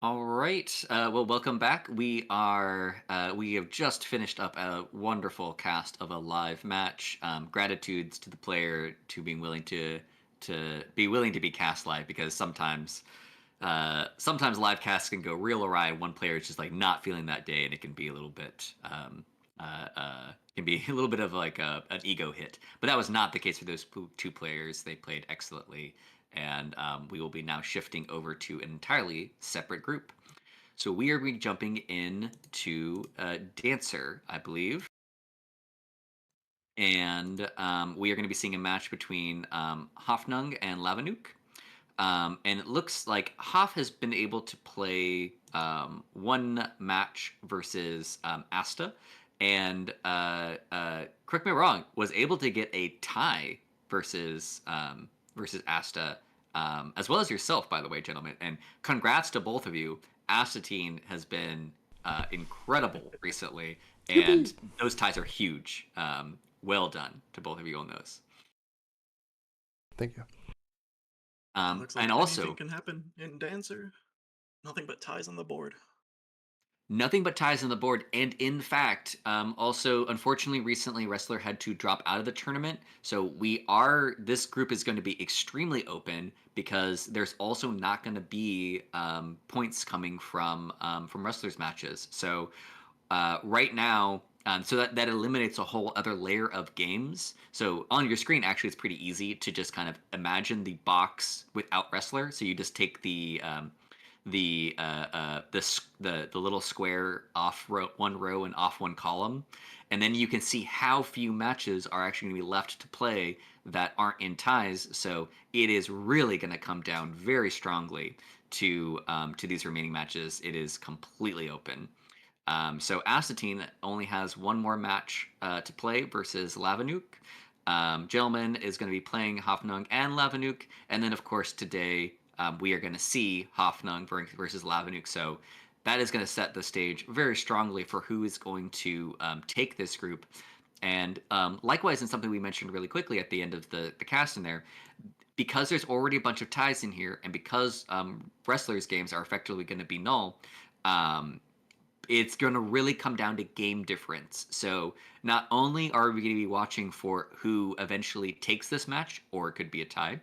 All right. Well, welcome back. We have just finished up a wonderful cast of a live match. Gratitudes to the player to being willing to be cast live because sometimes live casts can go real awry. One player is just like not feeling that day, and it can be a little bit can be a little bit of like an ego hit. But that was not the case for those two players. They played excellently, and we will be now shifting over to an entirely separate group. So we are be jumping in to Dancer, I believe, and we are going to be seeing a match between Hoffnung and Lavinuke. And it looks like Hoff has been able to play one match versus Asta, and correct me if I'm wrong, was able to get a tie versus Asta, as well as yourself, by the way, gentlemen. And congrats to both of you. Astatine has been incredible recently, and Yippee! those ties are huge. Well done to both of you on those. Thank you. Looks And like anything also, can happen in Dancer. Nothing but ties on the board. nothing but ties on the board. And in fact, also, unfortunately, recently Wrestler had to drop out of the tournament. So this group is going to be extremely open because there's also not going to be points coming from Wrestlers matches. So right now, so that eliminates a whole other layer of games. So on your screen, actually, it's pretty easy to just kind of imagine the box without Wrestler. So you just take the little square off one row and off one column, and then you can see how few matches are actually going to be left to play that aren't in ties. So it is really going to come down very strongly to these remaining matches. It is completely open. So Astatine only has one more match to play versus Lavinuke. Gentleman is going to be playing Hoffnung and Lavinuke, and then of course today we are going to see Hoffnung versus Lavinuke. So that is going to set the stage very strongly for who is going to take this group. And likewise, in something we mentioned really quickly at the end of the cast in there, because there's already a bunch of ties in here, and because wrestlers' games are effectively going to be null, um, it's going to really come down to game difference. So not only are we going to be watching for who eventually takes this match, or it could be a tie,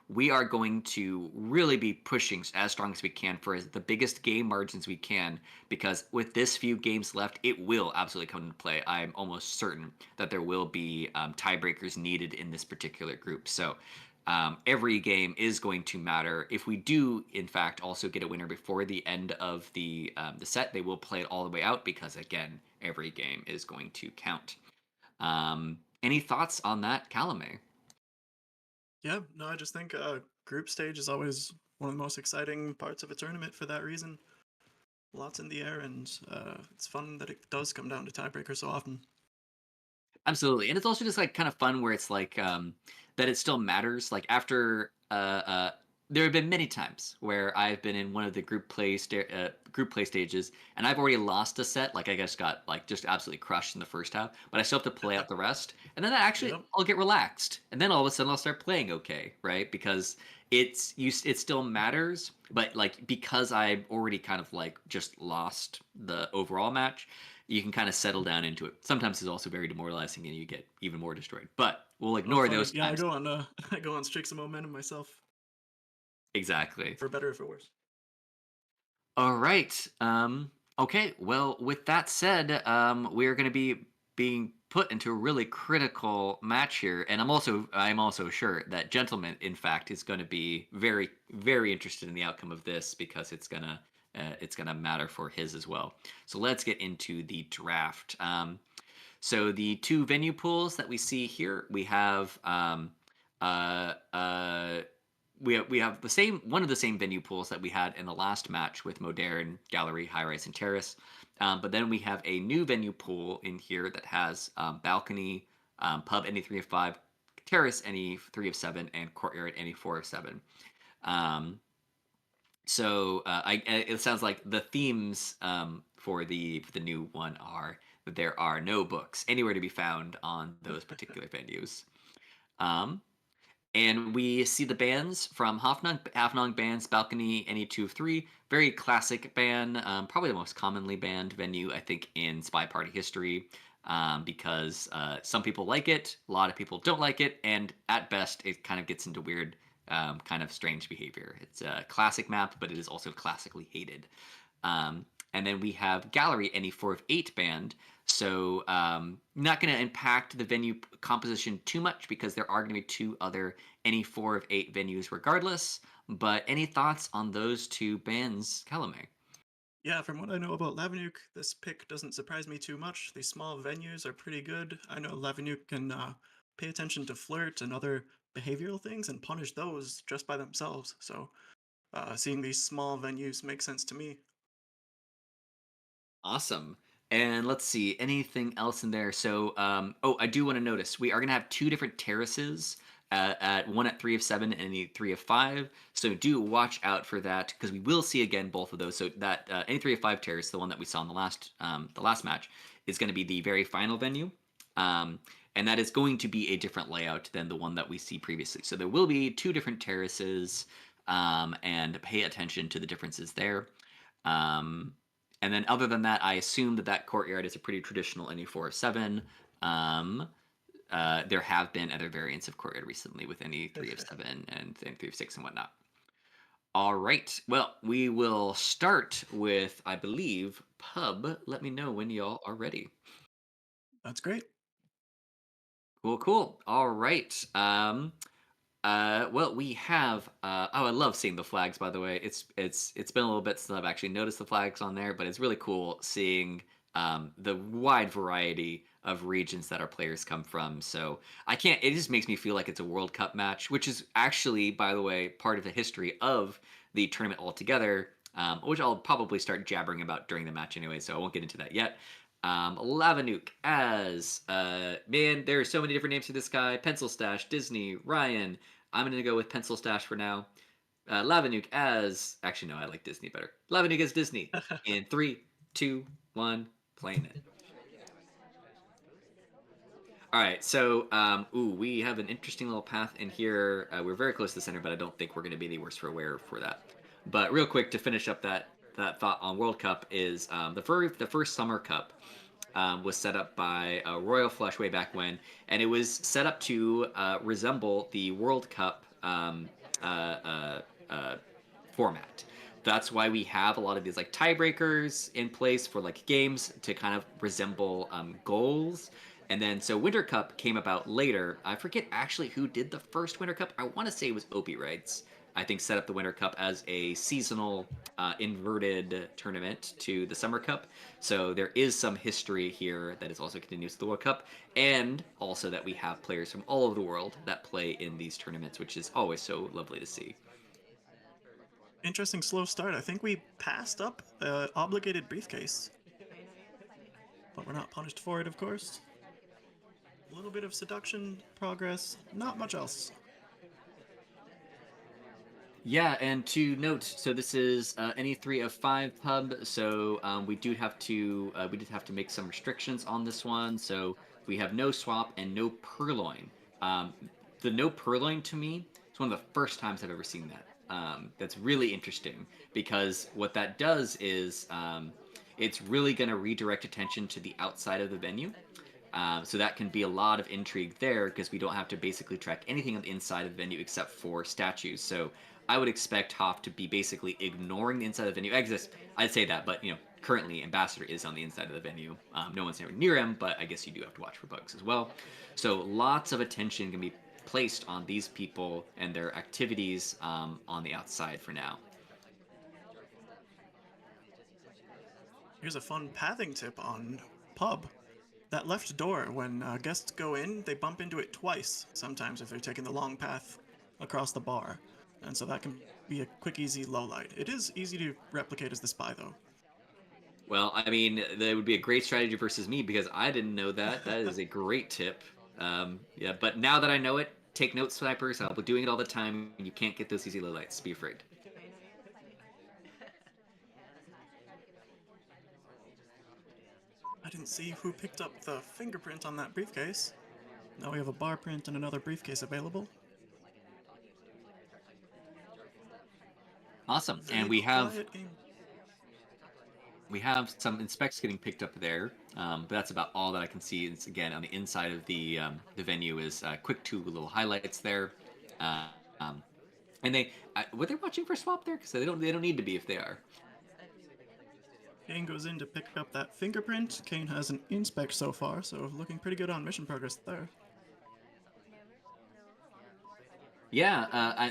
we are going to really be pushing as strong as we can for the biggest game margins we can, because with this few games left, it will absolutely come into play. I'm almost certain that there will be tiebreakers needed in this particular group. So every game is going to matter. If we do, in fact, also get a winner before the end of the set, they will play it all the way out because, again, every game is going to count. Any thoughts on that, Calame? Yeah, no, I just think group stage is always one of the most exciting parts of a tournament for that reason. Lots in the air, and it's fun that it does come down to tiebreaker so often. Absolutely, and it's also just like kind of fun where it's like that it still matters. Like after there have been many times where I've been in one of the group play stages, and I've already lost a set. Like I just got like just absolutely crushed in the first half, but I still have to play out the rest, and then actually Yep. I'll get relaxed, and then all of a sudden I'll start playing okay, right? Because it still matters, but like because I've already kind of like just lost the overall match, you can kind of settle down into it. Sometimes it's also very demoralizing and you get even more destroyed. But we'll Oh, ignore funny. those Yeah, I times. go on I go on streaks of momentum myself, Exactly. for better or for worse. All right. Okay. Well, with that said, we're going to be being put into a really critical match here, and I'm also sure that gentleman, in fact, is going to be very very interested in the outcome of this because it's gonna matter for his as well. So let's get into the draft. So the two venue pools that we see here, uh, uh, we have the same one of the same venue pools that we had in the last match with Modern, Gallery, High Rise, and Terrace. But then we have a new venue pool in here that has balcony, pub any three of five, terrace any three of seven, and courtyard any four of seven. Um, it sounds like the themes for the new one are that there are no books anywhere to be found on those particular venues. Um, And we see the bands from Hoffnung Bands, Balcony, Any Two of Three. Very classic band, probably the most commonly banned venue, I think, in Spy Party history, because some people like it, a lot of people don't like it, and at best, it kind of gets into weird, kind of strange behavior. It's a classic map, but it is also classically hated. Um, and then we have Gallery, Any Four of Eight band. So not going to impact the venue composition too much because there are going to be two other Any Four of Eight venues regardless. But any thoughts on those two bands, Calumet? Yeah, from what I know about Lavinuke, this pick doesn't surprise me too much. These small venues are pretty good. I know Lavinuke can pay attention to flirt and other behavioral things and punish those just by themselves. So seeing these small venues makes sense to me. Awesome. And let's see, anything else in there? So, oh, I do want to notice we are going to have two different terraces at one at 3 of 7 and the 3 of 5. So do watch out for that because we will see again both of those. So that any 3 of 5 terrace, the one that we saw in the last match, is going to be the very final venue. Um, and that is going to be a different layout than the one that we see previously. So there will be two different terraces, and pay attention to the differences there. Um, and then other than that, I assume that that courtyard is a pretty traditional NE4 of 7. Um, there have been other variants of courtyard recently with NE3 of 7 and then 3 of 6 and whatnot. All right. Well, we will start with, I believe, pub. Let me know when y'all are ready. That's great. Cool, cool. All right. Well, we have. Oh, I love seeing the flags. By the way, it's been a little bit since I've actually noticed the flags on there, but it's really cool seeing the wide variety of regions that our players come from. So I can't. It just makes me feel like it's a World Cup match, which is actually, by the way, part of the history of the tournament altogether. Which I'll probably start jabbering about during the match anyway, so I won't get into that yet. Lavinuke as man, there are so many different names for this guy. Pencil Stash, Disney, Ryan. I'm gonna go with Pencil Stash for now. Lavinuke as actually no, I like Disney better. Lavinuke as Disney. In 3, 2, 1, playing it. All right, so we have an interesting little path in here. We're very close to the center, but I don't think we're going to be any worse for wear for that. But real quick to finish up that thought on World Cup is the first Summer Cup was set up by Royal Flush way back when, and it was set up to resemble the World Cup uh, uh, uh, format. That's why we have a lot of these like tiebreakers in place for like games to kind of resemble goals. And then so Winter Cup came about later. I forget actually who did the first Winter Cup. I want to say it was Opie Rights. I think set up the Winter Cup as a seasonal inverted tournament to the Summer Cup. So there is some history here that is also continuous to the World Cup, and also that we have players from all over the world that play in these tournaments, which is always so lovely to see. Interesting slow start. I think we passed up obligated briefcase, but we're not punished for it, of course. A little bit of seduction progress, not much else. Yeah, and to note, so this is any 3 of 5 pub, so we did have to make some restrictions on this one. So we have no swap and no purloin. Um, the no purloin to me is one of the first times I've ever seen that. That's really interesting because what that does is it's really going to redirect attention to the outside of the venue. So that can be a lot of intrigue there because we don't have to basically track anything on the inside of the venue except for statues. So I would expect Hoff to be basically ignoring the inside of the venue. I'd say that, but currently Ambassador is on the inside of the venue. No one's anywhere near him, but I guess you do have to watch for bugs as well. So lots of attention can be placed on these people and their activities on the outside for now. Here's a fun pathing tip on pub. That left door, when guests go in, they bump into it twice, sometimes if they're taking the long path across the bar. And so that can be a quick, easy low light. It is easy to replicate as the spy, though. Well, I mean, that would be a great strategy versus me because I didn't know that. That is a great tip. Yeah, but now that I know it, take notes, snipers. I'll be doing it all the time. You can't get those easy low lights. Be afraid. I didn't see who picked up the fingerprint on that briefcase. Now we have a bar print and another briefcase available. Awesome. And Very quiet game. we have some inspects getting picked up there, but that's about all that I can see. It's again on the inside of the venue is quick two little highlights there, uh, um, and were they watching for swap there because they don't need to be if they are. Kane goes in to pick up that fingerprint. Kane has an inspect so far, so looking pretty good on mission progress there. Yeah,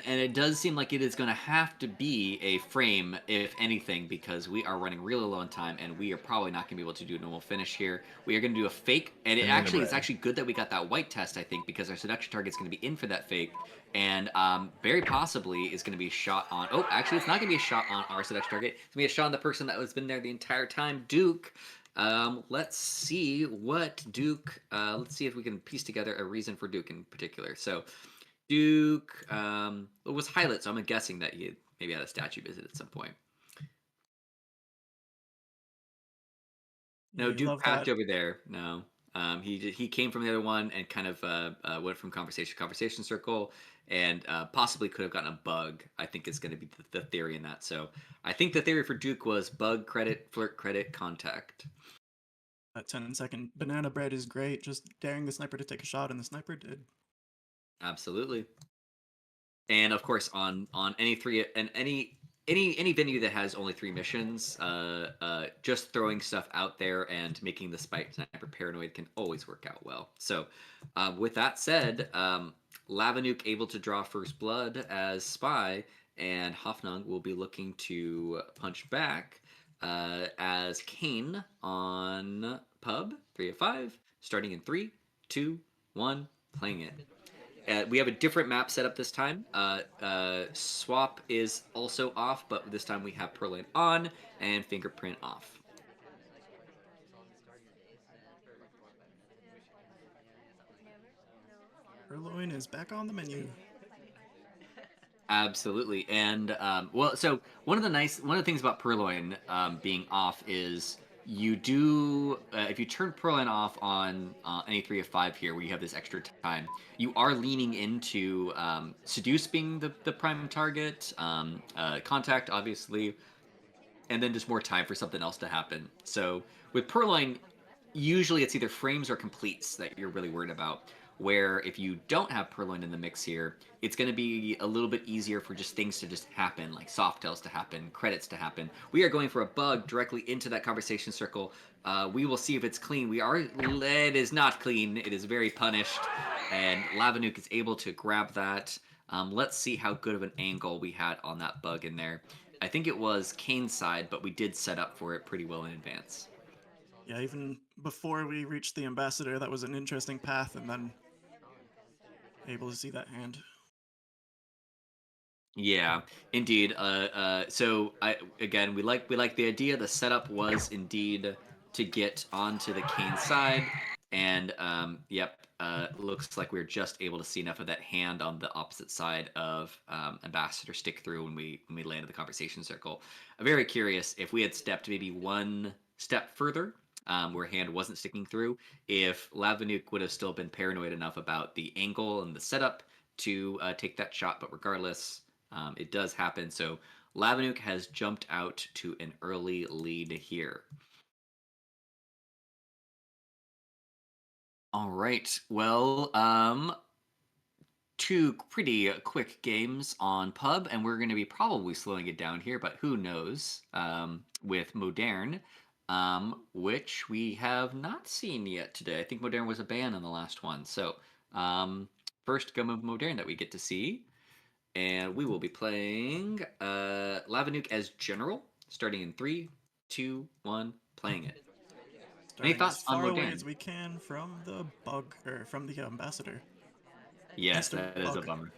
and it does seem like it is going to have to be a frame, if anything, because we are running really low on time, and we are probably not going to be able to do a normal finish here. We are going to do a fake, and it's actually good that we got that white test, I think, because our seduction target is going to be in for that fake, and very possibly is going to be shot on. Oh, actually, it's not going to be a shot on our seduction target. It's going to be a shot on the person that has been there the entire time, Duke. Let's see what Duke. Let's see if we can piece together a reason for Duke in particular. So. Duke it was highlight, so I'm guessing that he maybe had a statue visit at some point. No, You Duke love packed that. over there. No, he came from the other one and kind of went from conversation circle, and possibly could have gotten a bug. I think is going to be the theory in that. So I think the theory for Duke was bug credit, flirt credit, contact. That 10-second banana bread is great, just daring the sniper to take a shot, and the sniper did. Absolutely. And of course, on any three and any venue that has only 3 missions, just throwing stuff out there and making the sniper paranoid can always work out well. So, with that said, Lavinuke able to draw first blood as spy, and Hoffnung will be looking to punch back as Kane on pub 3 of 5, starting in 3, 2, 1, playing it. We have a different map set up this time. Swap is also off, but this time we have Perlin on and Fingerprint off. Purloin is back on the menu. Absolutely, and well, so one of the things about Purloin being off is you do if you turn Purloin off on any 3 of 5 here, where you have this extra time, you are leaning into seduce being the prime target, contact obviously, and then just more time for something else to happen. So with Purloin, usually it's either frames or completes that you're really worried about. Where if you don't have Purloin in the mix here, it's going to be a little bit easier for just things to just happen, like soft tails to happen, credits to happen. We are going for a bug directly into that conversation circle. We will see if it's clean. It is not clean. It is very punished, and Lavinuke is able to grab that. Let's see how good of an angle we had on that bug in there. I think it was Kane's side, but we did set up for it pretty well in advance. Yeah, even before we reached the ambassador, that was an interesting path, and then able to see that hand. Yeah, indeed. So again, we like the idea. The setup was indeed to get onto the Kane side, and yep, looks like we are just able to see enough of that hand on the opposite side of Ambassador stick through when we landed the conversation circle. I'm very curious if we had stepped maybe one step further. Where hand wasn't sticking through, if Lavinuke would have still been paranoid enough about the angle and the setup to take that shot, but regardless, it does happen. So Lavinuke has jumped out to an early lead here. All right. Well, 2 pretty quick games on pub, and we're going to be probably slowing it down here, but who knows? With Modern, which we have not seen yet today. I think Modern was a ban on the last one. So, first game of Modern that we get to see. And we will be playing Lavinuke as General, starting in 3, 2, 1, playing it. Any Starting as thoughts on far away as Modern? we can from the bug, or from the ambassador. Yes, Mr. that is a Bug. bummer.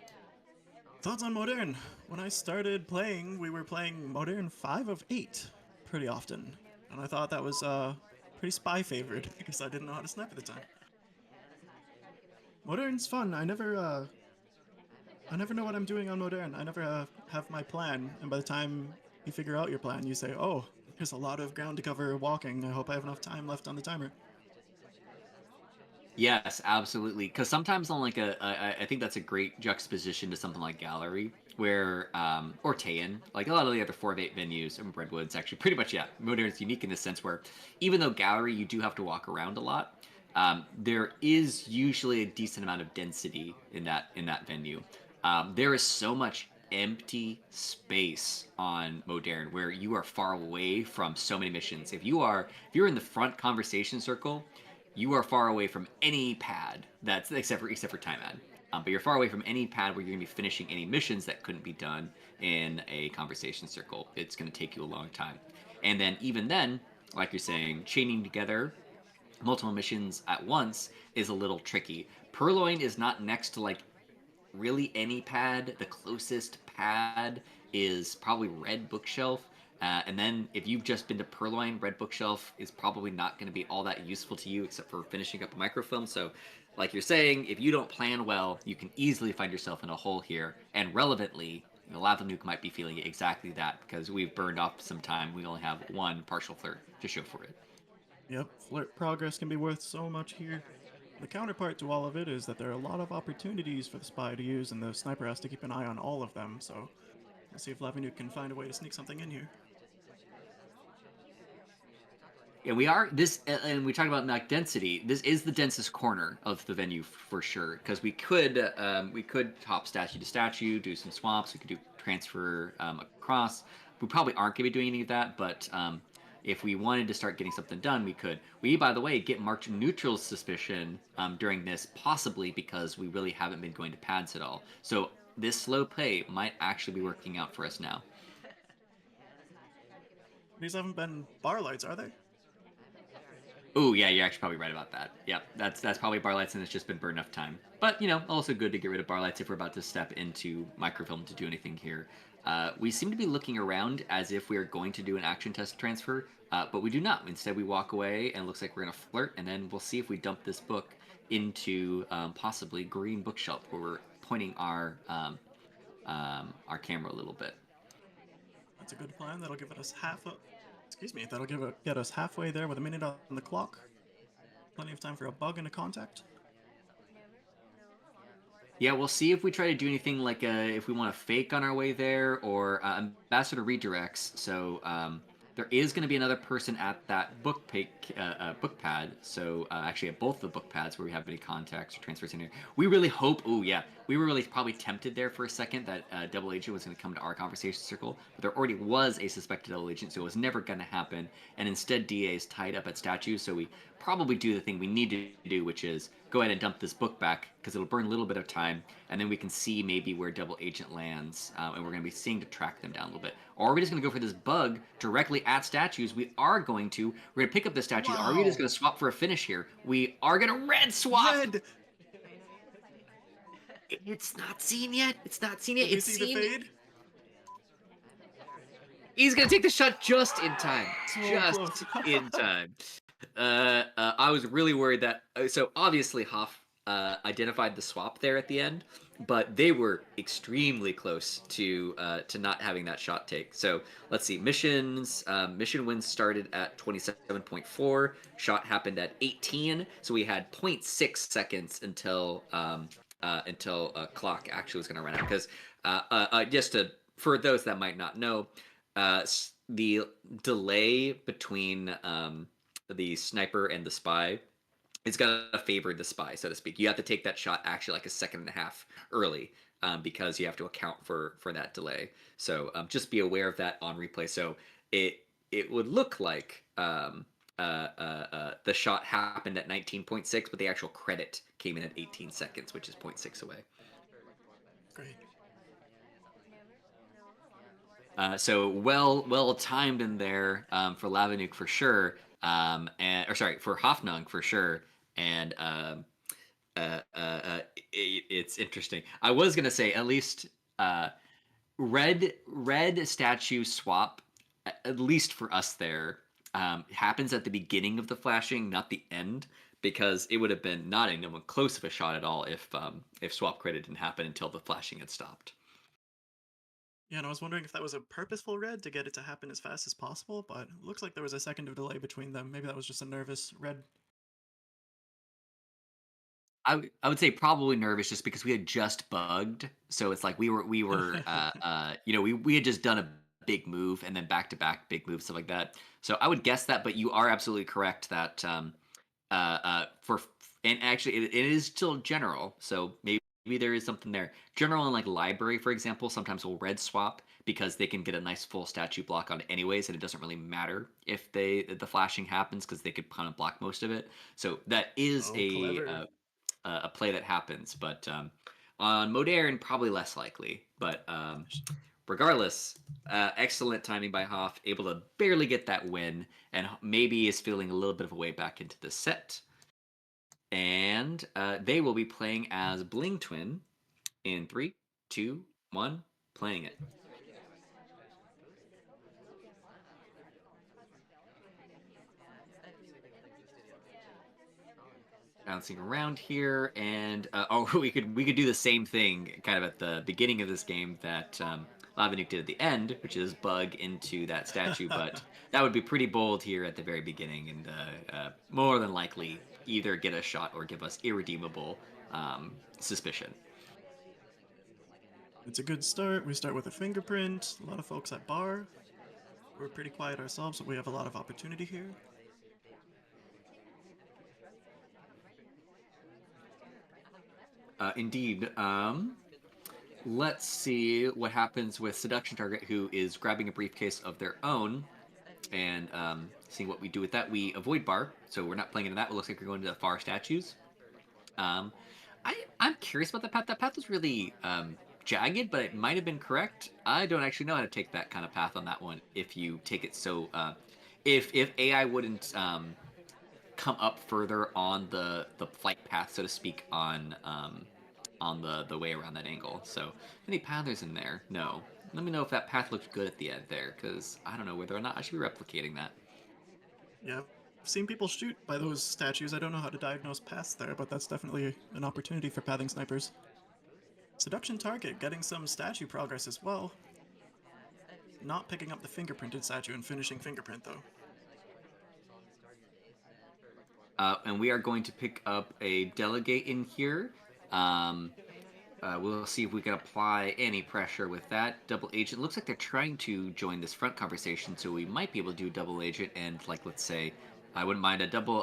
Thoughts on Modern? When I started playing, we were playing Modern 5 of 8 pretty often. And I thought that was pretty spy favored because I didn't know how to snipe at the time. Modern's fun. I never know what I'm doing on Modern. I never have my plan, and by the time you figure out your plan, you say, "Oh, there's a lot of ground to cover walking. I hope I have enough time left on the timer." Yes, absolutely. Because sometimes on like I think that's a great juxtaposition to something like Gallery, where or Tayan, like a lot of the other 4 of 8 venues, and Redwood's actually pretty much yeah. Modern is unique in the sense where even though gallery you do have to walk around a lot, there is usually a decent amount of density in that venue. There is so much empty space on Modern where you are far away from so many missions. If you're in the front conversation circle, you are far away from any pad that's except for time ad. But you're far away from any pad where you're going to be finishing any missions that couldn't be done in a conversation circle. It's going to take you a long time. And then, even then, like you're saying, chaining together multiple missions at once is a little tricky. Purloin is not next to like really any pad. The closest pad is probably Red Bookshelf. And then if you've just been to Purloin, Red Bookshelf is probably not going to be all that useful to you except for finishing up a microfilm. So, like you're saying, if you don't plan well, you can easily find yourself in a hole here. And relevantly, Lavinuke might be feeling exactly that because we've burned off some time. We only have one partial flirt to show for it. Yep, flirt progress can be worth so much here. The counterpart to all of it is that there are a lot of opportunities for the spy to use, and the sniper has to keep an eye on all of them, so we'll see if Lavinuke can find a way to sneak something in here. Yeah, we are this, and we talked about knock density. This is the densest corner of the venue for sure, because we could hop statue to statue, do some swaps. We could do transfer across. We probably aren't going to be doing any of that, but if we wanted to start getting something done, we could. We, by the way, get marked neutral suspicion during this, possibly because we really haven't been going to pads at all. So this slow play might actually be working out for us now. These haven't been bar lights, are they? Oh yeah, you're actually probably right about that. Yep, that's probably bar lights, and it's just been burned enough time. But also good to get rid of bar lights if we're about to step into microfilm to do anything here. We seem to be looking around as if we are going to do an action test transfer, but we do not. Instead, we walk away, and it looks like we're gonna flirt, and then we'll see if we dump this book into possibly green bookshelf, where we're pointing our camera a little bit. That's a good plan. That'll give us half a. Excuse me. Get us halfway there with a minute on the clock. Plenty of time for a bug and a contact. Yeah, we'll see if we try to do anything like if we want to fake on our way there or ambassador redirects. So there is going to be another person at that book pad. So actually, at both the book pads where we have any contacts or transfers in here, we really hope. Oh yeah, we were really probably tempted there for a second that double agent was going to come to our conversation circle, but there already was a suspected double agent, so it was never going to happen. And instead, DA is tied up at statues, so we probably do the thing we need to do, which is go ahead and dump this book back because it'll burn a little bit of time, and then we can see maybe where double agent lands, and we're going to be seeing to track them down a little bit. Or are we just going to go for this bug directly at statues? We are going to. We're going to pick up the statues. Are we just Wow! going to swap for a finish here? We are going to red swap. Red! It's not seen yet. It's not seen yet. Did we It's see the seen. fade? He's gonna take the shot just in time. So close. Just in time. I was really worried that. So obviously, Hoff identified the swap there at the end, but they were extremely close to not having that shot take. So let's see. Missions. Mission wins started at 27.4. Shot happened at 18. So we had zero point 0.6 seconds until clock actually was going to run out. Because just to for those that might not know, the delay between the sniper and the spy is going to favor the spy, so to speak. You have to take that shot actually like a second and a half early because you have to account for that delay. So just be aware of that on replay. So it would look like the shot happened at 19.6, but the actual credit came in at 18 seconds, which is zero point 0.6 away. Great. So well timed in there for Lavinuke for sure, and or sorry for Hoffnung for sure, and it's interesting. I was gonna say at least red statue swap, at least for us there, happens at the beginning of the flashing, not the end, because it would have been not anyone close of a shot at all if swap credit didn't happen until the flashing had stopped. Yeah, and I was wondering if that was a purposeful red to get it to happen as fast as possible, but it looks like there was a second of delay between them. Maybe that was just a nervous red I would say probably nervous just because we had just bugged, so it's like we were we had just done a big move and then back to back big moves stuff like that. So I would guess that, but you are absolutely correct that for and actually it is still general, so maybe there is something there. General and like library, for example, sometimes will red swap because they can get a nice full statue block on it anyways, and it doesn't really matter if the flashing happens because they could kind of block most of it. So that is Oh, clever. a play that happens, but on modern probably less likely. But regardless, excellent timing by Hoff, able to barely get that win, and maybe is feeling a little bit of a way back into the set. And they will be playing as Bling Twin in three, two, one, playing it. Bouncing around here, and we could do the same thing kind of at the beginning of this game that Lavinuke did at the end, which is bug into that statue. But that would be pretty bold here at the very beginning, and more than likely either get a shot or give us irredeemable suspicion. It's a good start. We start with a fingerprint. A lot of folks at bar. We're pretty quiet ourselves, but we have a lot of opportunity here. Indeed. Let's see what happens with Seduction Target, who is grabbing a briefcase of their own and seeing what we do with that. We avoid bar, so we're not playing into that. It looks like we're going to the far statues. Um, I'm curious about that path. That path was really jagged, but it might have been correct. I don't actually know how to take that kind of path on that one. If you take it so, if AI wouldn't come up further on the flight path, so to speak, on the way around that angle. So any pathers in there? No. Let me know if that path looks good at the end there, because I don't know whether or not I should be replicating that. Yeah, I've seen people shoot by those statues. I don't know how to diagnose paths there, but that's definitely an opportunity for pathing snipers. Seduction target getting some statue progress as well. Not picking up the fingerprinted statue and finishing fingerprint though. And we are going to pick up a delegate in here. Um, we'll see if we can apply any pressure with that. Double agent looks like they're trying to join this front conversation, so we might be able to do double agent and like let's say, I wouldn't mind a double.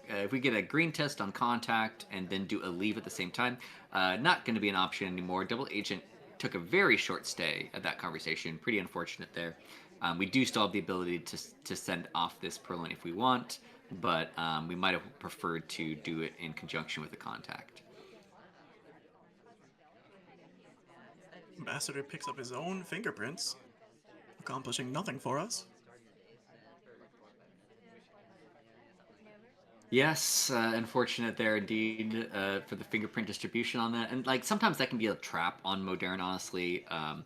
If we get a green test on contact and then do a leave at the same time, not going to be an option anymore. Double agent took a very short stay at that conversation. Pretty unfortunate there. We do still have the ability to send off this purloin if we want, but we might have preferred to do it in conjunction with the contact. Ambassador picks up his own fingerprints, accomplishing nothing for us. Yes, unfortunate there indeed for the fingerprint distribution on that, and like sometimes that can be a trap on Modern. Honestly, uh,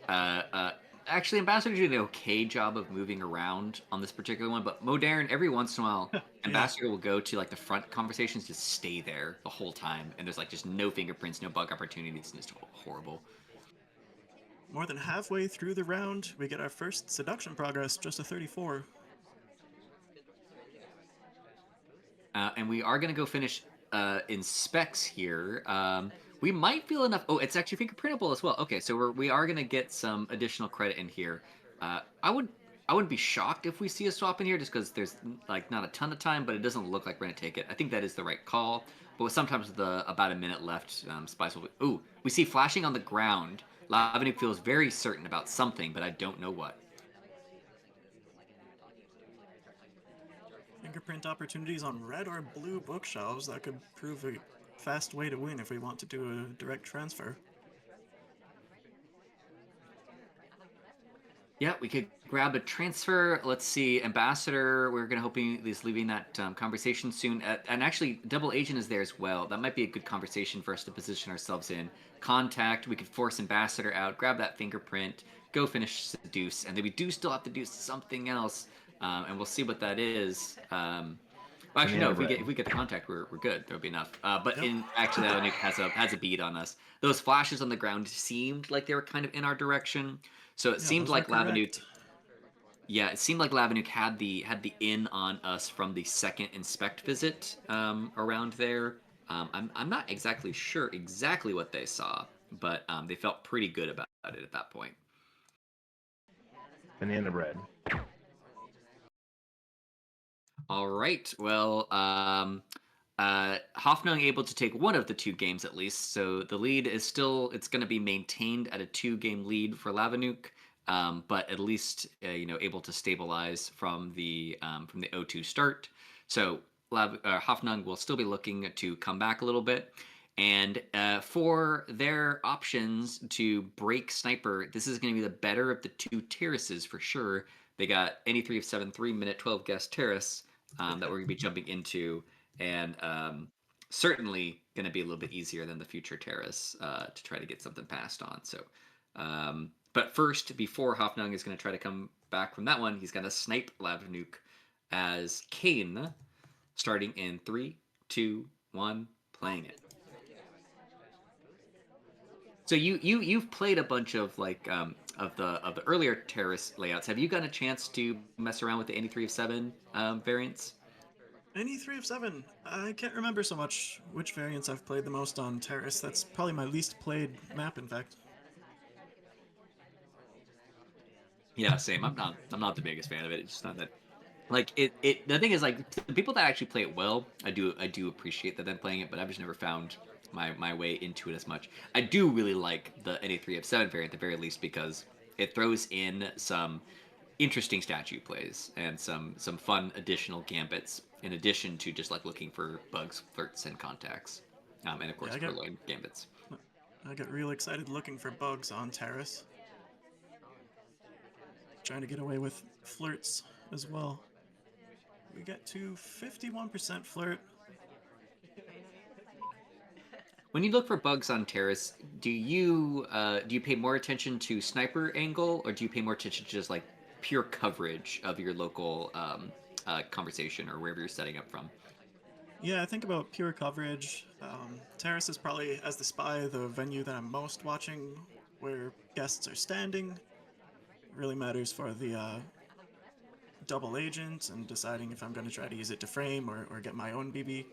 uh, actually, Ambassador did an okay job of moving around on this particular one, but Modern every once in a while, Yeah, Ambassador will go to like the front conversations, just stay there the whole time, and there's like just no fingerprints, no bug opportunities, and it's horrible. more than halfway through the round, we get our first seduction progress, just a 34. And we are going to go finish in specs here. We might feel enough. Oh, it's actually fingerprintable as well. Okay, so we are going to get some additional credit in here. I wouldn't be shocked if we see a swap in here just because there's like not a ton of time, but it doesn't look like we're going to take it. I think that is the right call. But sometimes with about a minute left, Spice will. Ooh, we see flashing on the ground. Lavinuke feels very certain about something, but I don't know what. Fingerprint opportunities on red or blue bookshelves. That could prove a fast way to win if we want to do a direct transfer. Yeah, we could grab a transfer. Let's see, ambassador. We're gonna hoping he's leaving that conversation soon, and actually, double agent is there as well. That might be a good conversation for us to position ourselves in. Contact. We could force ambassador out, grab that fingerprint, go finish seduce, and then we do still have to do something else, and we'll see what that is. Well, And actually, they no. have red. If we get the contact, we're good. There'll be enough. But Yep. in actually, that Nuke has a bead on us. Those flashes on the ground seemed like they were kind of in our direction. So it Yeah, seemed those were like Lavinuke correct. yeah, it seemed like Lavinuke had the in on us from the second inspect visit around there. I'm not exactly sure exactly what they saw, but they felt pretty good about it at that point. Banana bread. All right. Well, Hoffnung able to take one of the two games at least, so the lead is still it's going to be maintained at a 2-game lead for Lavinuke, but at least able to stabilize from the 0-2 start. So Hoffnung will still be looking to come back a little bit. And for their options to break Sniper, this is going to be the better of the two terraces for sure. They got any 3 of 7, 3-minute 12 guest terrace that we're going to be jumping into, and certainly going to be a little bit easier than the future terrace to try to get something passed on. So, but first, before Hoffnung is going to try to come back from that one, he's going to snipe Lavinuke as Kane, starting in 3, 2, 1, playing it. So you've played a bunch of of the earlier terrace layouts. Have you gotten a chance to mess around with the any 3 of 7 variants? Any 3 of 7. I can't remember so much which variants I've played the most on Terrace. That's probably my least played map, in fact. Yeah, same. I'm not the biggest fan of it. It's just not that like it the thing is like the people that actually play it well, I do appreciate that them playing it, but I've just never found my way into it as much. I do really like the NA3 of 7 variant at the very least because it throws in some interesting statue plays and some fun additional gambits in addition to just like looking for bugs, flirts, and contacts, and of Yeah, course purloin gambits. I get real excited looking for bugs on Terrace. Trying to get away with flirts as well. We get to 51% flirt. When you look for bugs on terrace, do you pay more attention to sniper angle or do you pay more attention to just like pure coverage of your local conversation or wherever you're setting up from? Yeah, I think about pure coverage. Terrace is probably, as the spy, the venue that I'm most watching, where guests are standing. It really matters for the double agent and deciding if I'm going to try to use it to frame or get my own BB.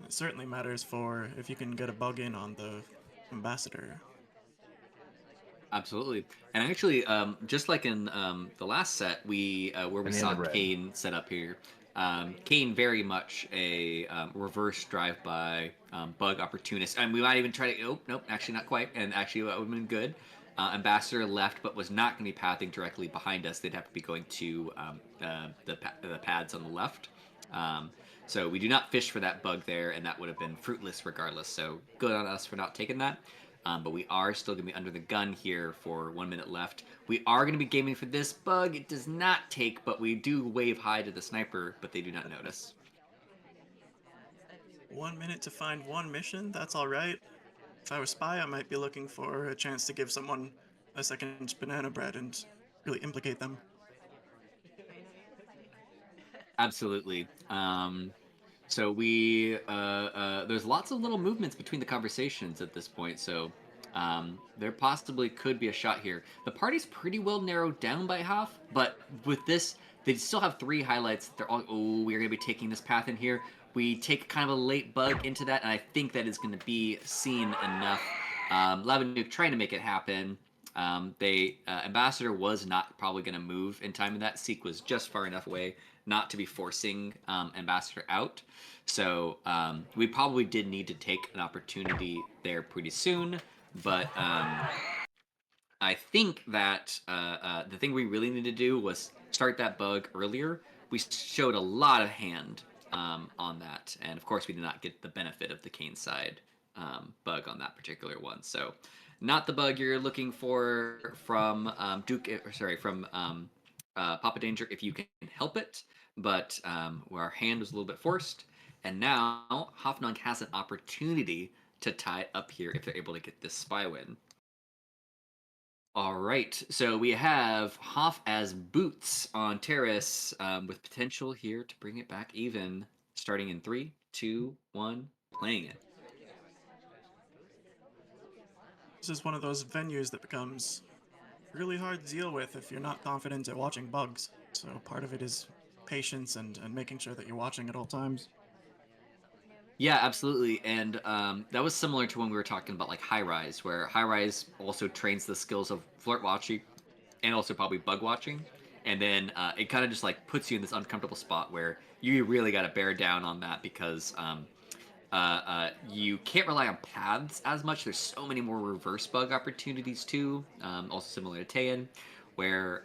It certainly matters for if you can get a bug in on the ambassador. Absolutely, and actually, just like in the last set, we where we Banana saw bread. Kane set up here, Kane very much a reverse drive-by bug opportunist, and we might even try to. Oh, nope, actually not quite, and actually that would have been good. Ambassador left, but was not going to be pathing directly behind us. They'd have to be going to the pads on the left. Um, so we do not fish for that bug there, and that would have been fruitless regardless. So good on us for not taking that. But we are still going to be under the gun here for 1 minute left. We are going to be gaming for this bug. It does not take, but we do wave high to the sniper, but they do not notice. 1 minute to find one mission, that's alright. If I was spy, I might be looking for a chance to give someone a second banana bread and really implicate them. Absolutely. So we there's lots of little movements between the conversations at this point. So there possibly could be a shot here. The party's pretty well narrowed down by half, but with this, they still have 3 highlights. They're all we're gonna be taking this path in here. We take kind of a late bug into that, and I think that is going to be seen enough. Lavinuke trying to make it happen. They Ambassador was not probably going to move in time, and that Seek was just far enough away not to be forcing Ambassador out. So we probably did need to take an opportunity there pretty soon, but I think that the thing we really need to do was start that bug earlier. We showed a lot of hand on that, and of course, we did not get the benefit of the Kane side bug on that particular one. So, not the bug you're looking for from Papa Danger if you can help it, but where our hand was a little bit forced, and now Hoffnung has an opportunity to tie it up here if they're able to get this spy win. All right, so we have Hoff as Boots on Terrace with potential here to bring it back even, starting in 3, 2, 1, playing it. This is one of those venues that becomes really hard to deal with if you're not confident at watching bugs. So part of it is patience and making sure that you're watching at all times. Yeah, absolutely. And that was similar to when we were talking about like high rise, where high rise also trains the skills of flirt watching and also probably bug watching. And then it kind of just like puts you in this uncomfortable spot where you really got to bear down on that because you can't rely on paths as much. There's so many more reverse bug opportunities too. Also similar to Tayan, where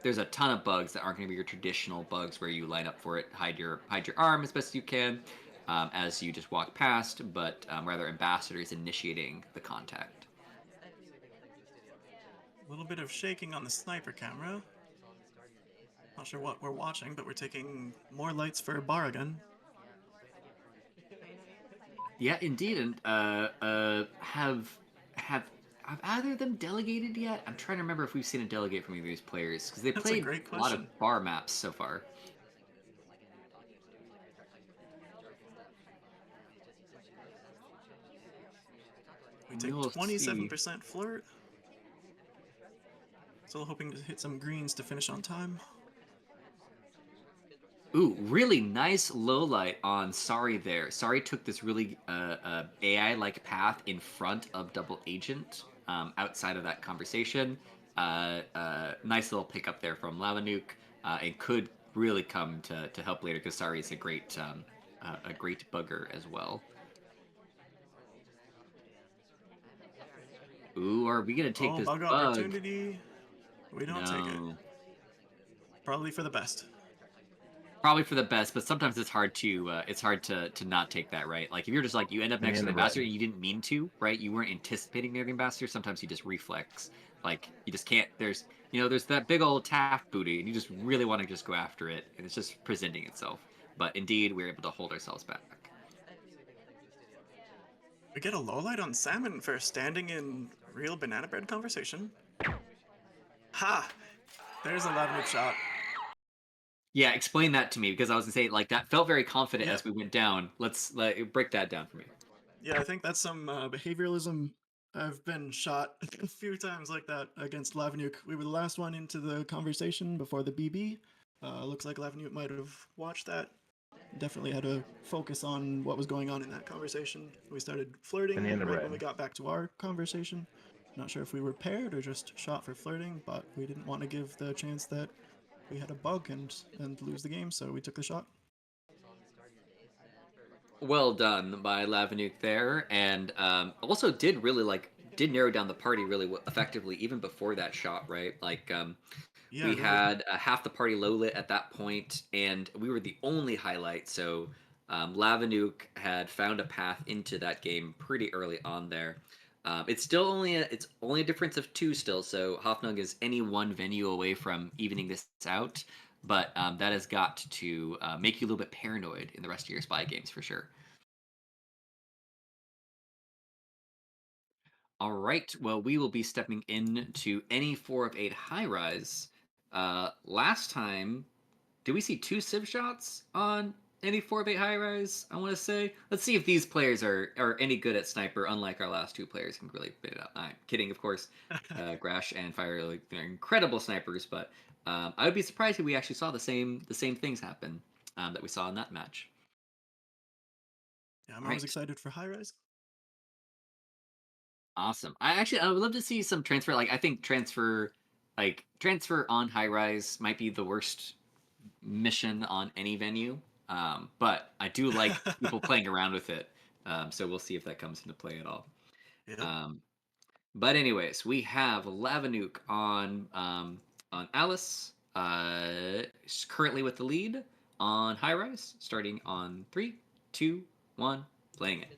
there's a ton of bugs that aren't going to be your traditional bugs where you line up for it, hide your arm as best you can, as you just walk past, but rather ambassadors initiating the contact. A little bit of shaking on the sniper camera. Not sure what we're watching, but we're taking more lights for Bar again. Yeah, indeed, and have either of them delegated yet? I'm trying to remember if we've seen a delegate from either of these players because they That's a played great a lot of question. bar maps so far. We We take will see. 27% flirt. Still hoping to hit some greens to finish on time. Ooh, really nice low light on Sorry there. Sorry took this really AI like path in front of Double Agent outside of that conversation. Nice little pickup there from Lavinuke. And could really come to help later because Sorry is a great bugger as well. Ooh, are we gonna take Oh, this bug bug? opportunity. We don't take it. No. Probably for the best. Probably for the best, but sometimes it's hard to not take that, right? Like if you're just like you end up Many next to in the the ambassador red. and you didn't mean to, right? You weren't anticipating near the ambassador. Sometimes you just reflex. Like you just can't. There's that big old taft booty, and you just really want to just go after it, and it's just presenting itself. But indeed, we're able to hold ourselves back. We get a low light on salmon for standing in real banana bread conversation. Ha! There's a Lavinuke shot. Yeah, explain that to me because I was gonna say like that felt very confident Yep. as we went down. Let's break that down for me. Yeah, I think that's some behavioralism. I've been shot a few times like that against Lavinuke. We were the last one into the conversation before the BB. Looks like Lavinuke might have watched that. Definitely had to focus on what was going on in that conversation. We started Many flirting in the right when we red. got back to our conversation. Not sure if we were paired or just shot for flirting, but we didn't want to give the chance that we had a bug and lose the game, so we took the shot. Well done by Lavinuke there, and also did narrow down the party really effectively even before that shot, right? Like Yeah, we really. had half the party low lit at that point, and we were the only highlight. So Lavinuke had found a path into that game pretty early on there. It's only a difference of two still, so Hoffnung is any one venue away from evening this out. But that has got to make you a little bit paranoid in the rest of your spy games for sure. All right. Well, we will be stepping into any 4 of 8 high rise. Last time, did we see two Civ shots on any 4 of 8 high rise? I want to say. Let's see if these players are any good at sniper, unlike our last two players can really bid it out. I'm kidding, of course. Grash and Fire, like, they're incredible snipers, but I would be surprised if we actually saw the same things happen that we saw in that match. Yeah, I'm All always right. excited for high rise. Awesome. I would love to see some transfer. Like I think transfer on high rise might be the worst mission on any venue. But I do like people playing around with it. So we'll see if that comes into play at all. Yep. Um, but anyways, we have Lavinuke on Alice. Is currently with the lead on high rise, starting on 3, 2, 1, playing it.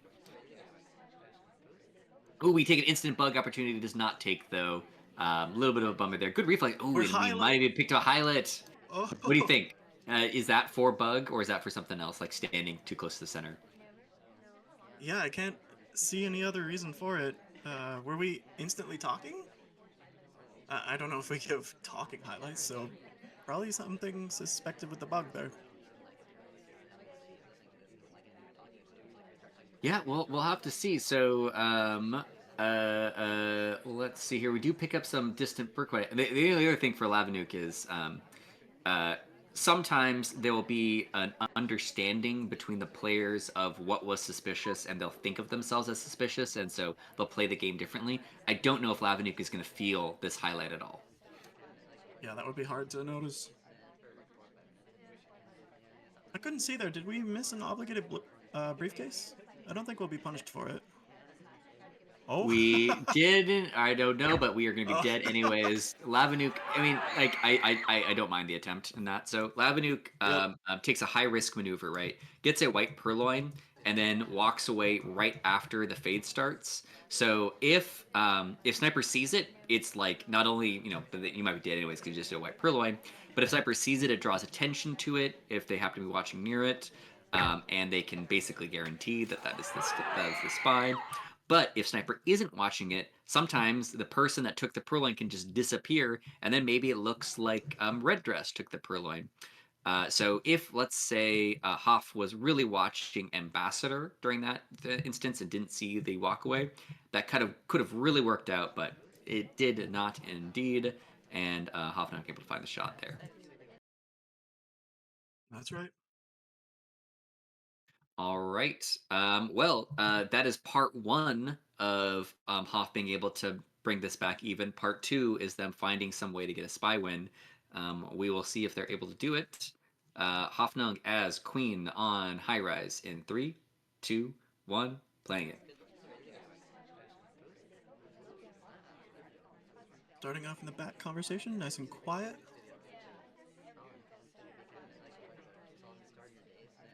Ooh, we take an instant bug opportunity. Does not take though. A little bit of a bummer there. Good reflex. Ooh, We're and we might highlight. have even picked a highlight. What do you Oh, think? Is that for bug or is that for something else, like standing too close to the center? yeah, I can't see any other reason for it. Were we instantly talking? I don't know if we give talking highlights, so probably something suspected with the bug there. Yeah, well, we'll have to see. So, let's see here. We do pick up some distant Burquite. The other thing for Lavinuke is sometimes there will be an understanding between the players of what was suspicious, and they'll think of themselves as suspicious, and so they'll play the game differently. I don't know if Lavinuke is going to feel this highlight at all. Yeah, that would be hard to notice. I couldn't see there. Did we miss an obligated briefcase? I don't think we'll be punished for it. Oh. We didn't. I don't know, but we are going to be Oh. dead anyways. Lavinuke. I mean, like I don't mind the attempt in that. So Lavinuke Yep. takes a high risk maneuver, right? Gets a white purloin and then walks away right after the fade starts. So if Sniper sees it, it's like not only you might be dead anyways because you just did a white purloin, but if Sniper sees it, it draws attention to it if they happen to be watching near it, and they can basically guarantee that that is the spy. But if Sniper isn't watching it, sometimes the person that took the purloin can just disappear, and then maybe it looks like Red Dress took the purloin. So if, let's say, Hoff was really watching Ambassador during that instance and didn't see the walkaway, that kind of could have really worked out, but it did not indeed, and Hoff not able to find the shot there. That's right. All right. That is part one of Hoff being able to bring this back even. Part two is them finding some way to get a spy win. We will see if they're able to do it. Hoffnung as Queen on High Rise in three, two, one, playing it. Starting off in the back conversation, nice and quiet.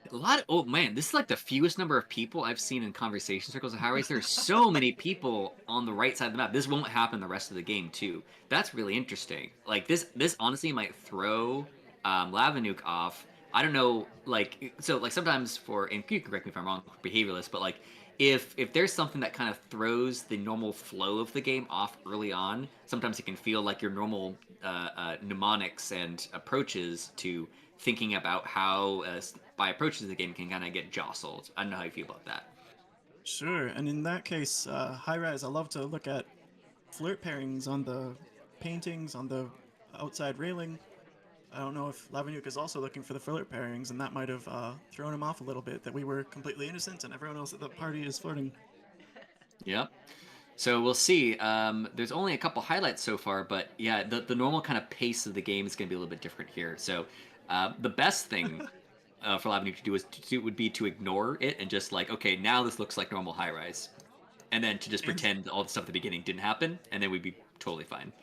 A lot of, oh man, this is like the fewest number of people I've seen in conversation circles of highways. There's so many people on the right side of the map. This won't happen the rest of the game too. That's really interesting. Like this honestly might throw Lavinuke off. I don't know, like so like sometimes for and you can correct me if I'm wrong, behavioralist, but like if there's something that kind of throws the normal flow of the game off early on, sometimes it can feel like your normal mnemonics and approaches to thinking about how by approaches the game can kind of get jostled. I don't know how you feel about that. Sure. And in that case, high rise, I love to look at flirt pairings on the paintings on the outside railing. I don't know if Lavinuke is also looking for the flirt pairings, and that might have thrown him off a little bit that we were completely innocent and everyone else at the party is flirting. Yep. So we'll see. There's only a couple highlights so far, but yeah, the normal kind of pace of the game is going to be a little bit different here. So the best thing for Lavinuke to do would be to ignore it and just like, okay, now this looks like normal high rise, and then to just Kane's, pretend all the stuff at the beginning didn't happen, and then we'd be totally fine.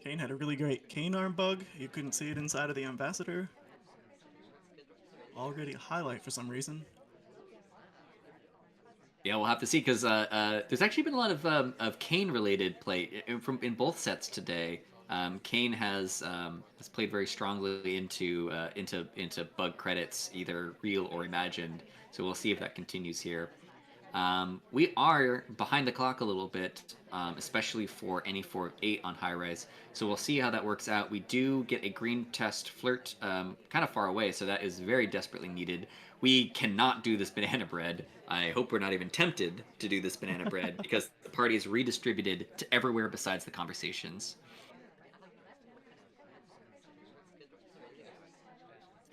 Kane had a really great Kane arm bug. You couldn't see it inside of the ambassador. Already a highlight for some reason. Yeah, we'll have to see because there's actually been a lot of Kane related play from in both sets today. Kane has played very strongly into bug credits, either real or imagined. So we'll see if that continues here. We are behind the clock a little bit, especially for any 4 of 8 on high rise. So we'll see how that works out. We do get a green test flirt kind of far away, so that is very desperately needed. We cannot do this banana bread. I hope we're not even tempted to do this banana bread because the party is redistributed to everywhere besides the conversations.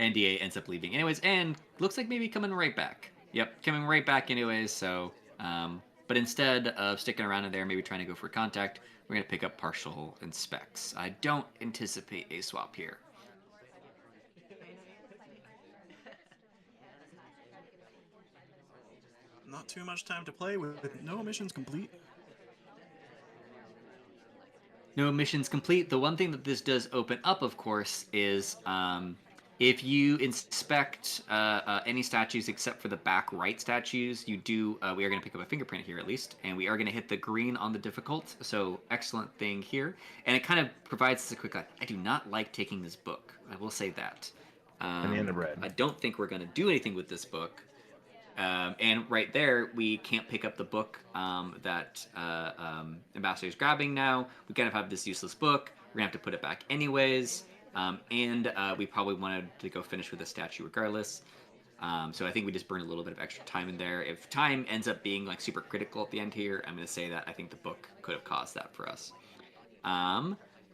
NDA ends up leaving anyways, and looks like maybe coming right back. Yep, coming right back anyways. So, but instead of sticking around in there, maybe trying to go for contact, we're gonna pick up partial inspects. I don't anticipate a swap here. Not too much time to play with no missions complete. No missions complete. The one thing that this does open up, of course, is if you inspect any statues except for the back right statues, you do. We are going to pick up a fingerprint here at least, and we are going to hit the green on the difficult. So excellent thing here, and it kind of provides us a quick. I do not like taking this book. I will say that. Banana bread. I don't think we're going to do anything with this book. And right there, we can't pick up the book that Ambassador is grabbing now. We kind of have this useless book. We're going to have to put it back anyways. And we probably wanted to go finish with the statue regardless. So I think we just burned a little bit of extra time in there. If time ends up being like super critical at the end here, I'm going to say that I think the book could have caused that for us.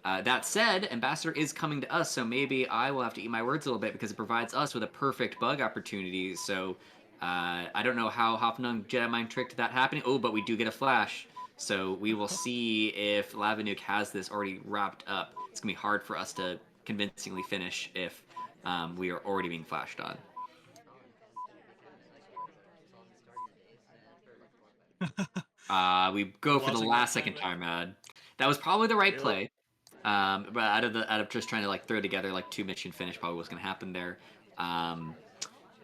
That said, Ambassador is coming to us, so maybe I will have to eat my words a little bit because it provides us with a perfect bug opportunity. So I don't know how Hoffnung Jedi Mind tricked that happening. Oh, but we do get a flash. So we will see if Lavinuke has this already wrapped up. It's going to be hard for us to convincingly finish if we are already being flashed on. We go for the Watching that last second panic. time ad. That was probably the right Yep. play. But out of just trying to like throw together like two mission finish, probably what's going to happen there. Um,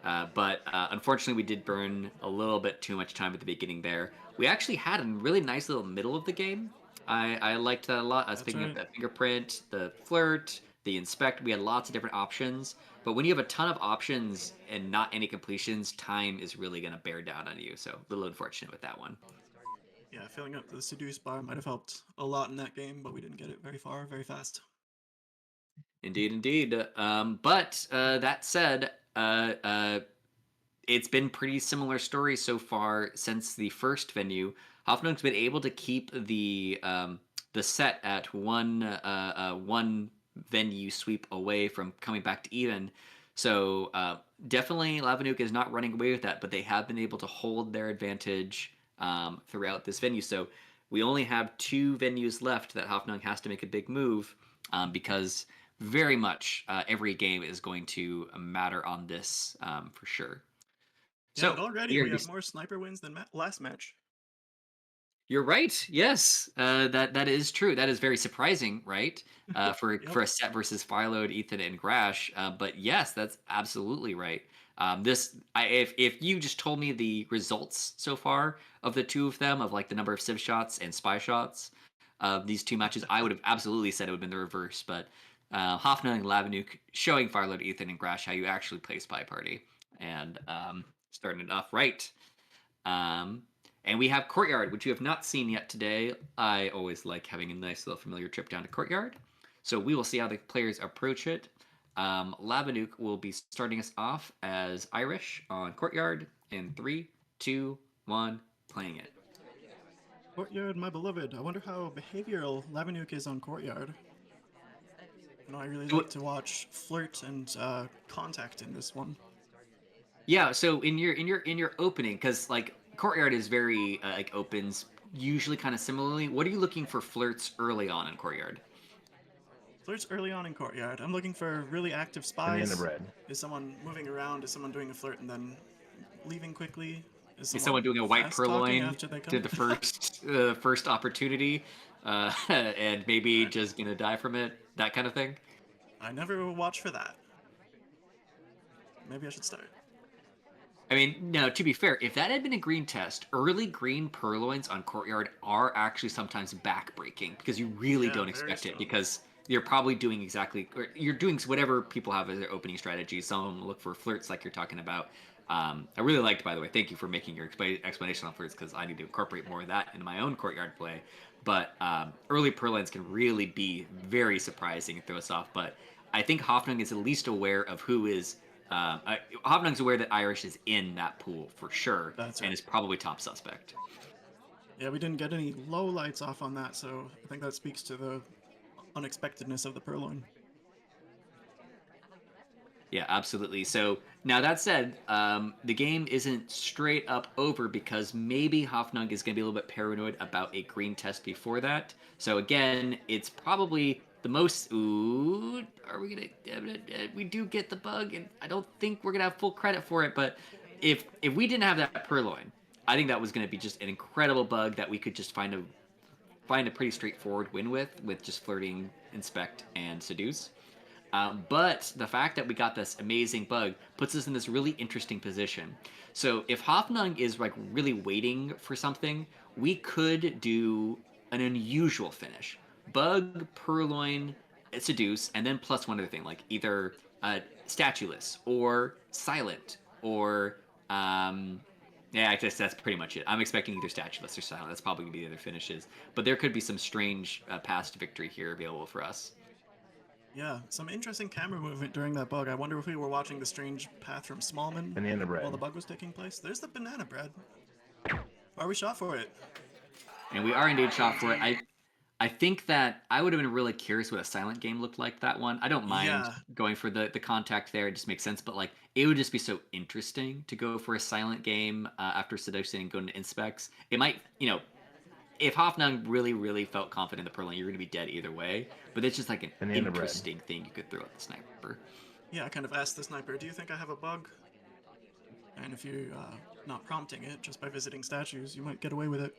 but unfortunately, we did burn a little bit too much time at the beginning there. We actually had a really nice little middle of the game. I liked that a lot. That's Speaking of right. the fingerprint, the flirt, the inspect, we had lots of different options. But when you have a ton of options and not any completions, time is really going to bear down on you. So a little unfortunate with that one. Yeah, filling up the seduce bar might have helped a lot in that game, but we didn't get it very far, very fast. Indeed, indeed. But that said, it's been pretty similar story so far since the first venue. Hoffnung's been able to keep the set at one venue sweep away from coming back to even. So definitely Lavinuke is not running away with that, but they have been able to hold their advantage throughout this venue. So we only have two venues left that Hoffnung has to make a big move because very much every game is going to matter on this for sure. Yeah, So and already we are we have more sniper wins than last match. you're right. Yes, that is true. That is very surprising, right? Yep. For a set versus Philo, Ethan, and Grash. But yes, that's absolutely right. If you just told me the results so far of the two of them, of like the number of civ shots and spy shots of these two matches, I would have absolutely said it would have been the reverse. But Hoffnung and Lavinuke showing Philo, Ethan, and Grash how you actually play SpyParty and starting it off right. Um, and we have Courtyard, which you have not seen yet today. I always like having a nice little familiar trip down to Courtyard. So we will see how the players approach it. Lavinuke will be starting us off as Irish on Courtyard in 3, 2, 1, playing it. Courtyard, my beloved. I wonder how behavioral Lavinuke is on Courtyard. I really So, like to watch flirt and contact in this one. yeah, so in your opening, because like Courtyard is very like opens usually kind of similarly. What are you looking for flirts early on in Courtyard? Flirts early on in Courtyard. I'm looking for really active Banana spies. bread. Is someone moving around? Is someone doing a flirt and then leaving quickly? Is Is someone someone doing a white fast talking purloin after they to come? the first opportunity, and maybe just gonna die from it? That kind of thing. I never watch for that. Maybe I should start. I mean, no. To be fair, if that had been a green test, early green purloins on Courtyard are actually sometimes backbreaking because you really Yeah, don't very expect it strong. because you're probably doing exactly or you're doing whatever people have as their opening strategy. Some of them look for flirts like you're talking about. I really liked, by the way. Thank you for making your explanation on flirts because I need to incorporate more of that into my own Courtyard play. But early purloins can really be very surprising and throw us off. But I think Hoffnung is at least aware of who is Hoffnung's aware that Irish is in that pool for sure, That's and right. is probably top suspect. Yeah, we didn't get any low lights off on that, so I think that speaks to the unexpectedness of the purloin. Yeah, absolutely. So now that said, the game isn't straight up over because maybe Hoffnung is going to be a little bit paranoid about a green test before that. So again, it's probably the most. Ooh, are we gonna? We do get the bug, and I don't think we're gonna have full credit for it. But if we didn't have that purloin, I think that was going to be just an incredible bug that we could just find a pretty straightforward win with just flirting, inspect, and seduce. But the fact that we got this amazing bug puts us in this really interesting position. So if Hoffnung is like really waiting for something, we could do an unusual finish: bug, purloin, seduce, and then plus one other thing, like either statueless or silent or yeah, I guess that's pretty much it. I'm expecting either statueless or silent. That's probably gonna be the other finishes. But there could be some strange past victory here available for us. Yeah, some interesting camera movement during that bug. I wonder if we were watching the strange path from Smallman Banana while the bread. bug was taking place. There's the banana bread. Are we shot for it? And we are indeed shot for it. GG. I think that I would have been really curious what a silent game looked like that one. I don't mind Yeah, going for the contact there; it just makes sense. But like, it would just be so interesting to go for a silent game after seduction and going to inspects. It might, if Hoffnung really felt confident in the Perlin, you're going to be dead either way. But it's just like an Banana bread. interesting thing you could throw at the sniper. yeah. I kind of asked the sniper, "Do you think I have a bug?" And if you're not prompting it just by visiting statues, you might get away with it.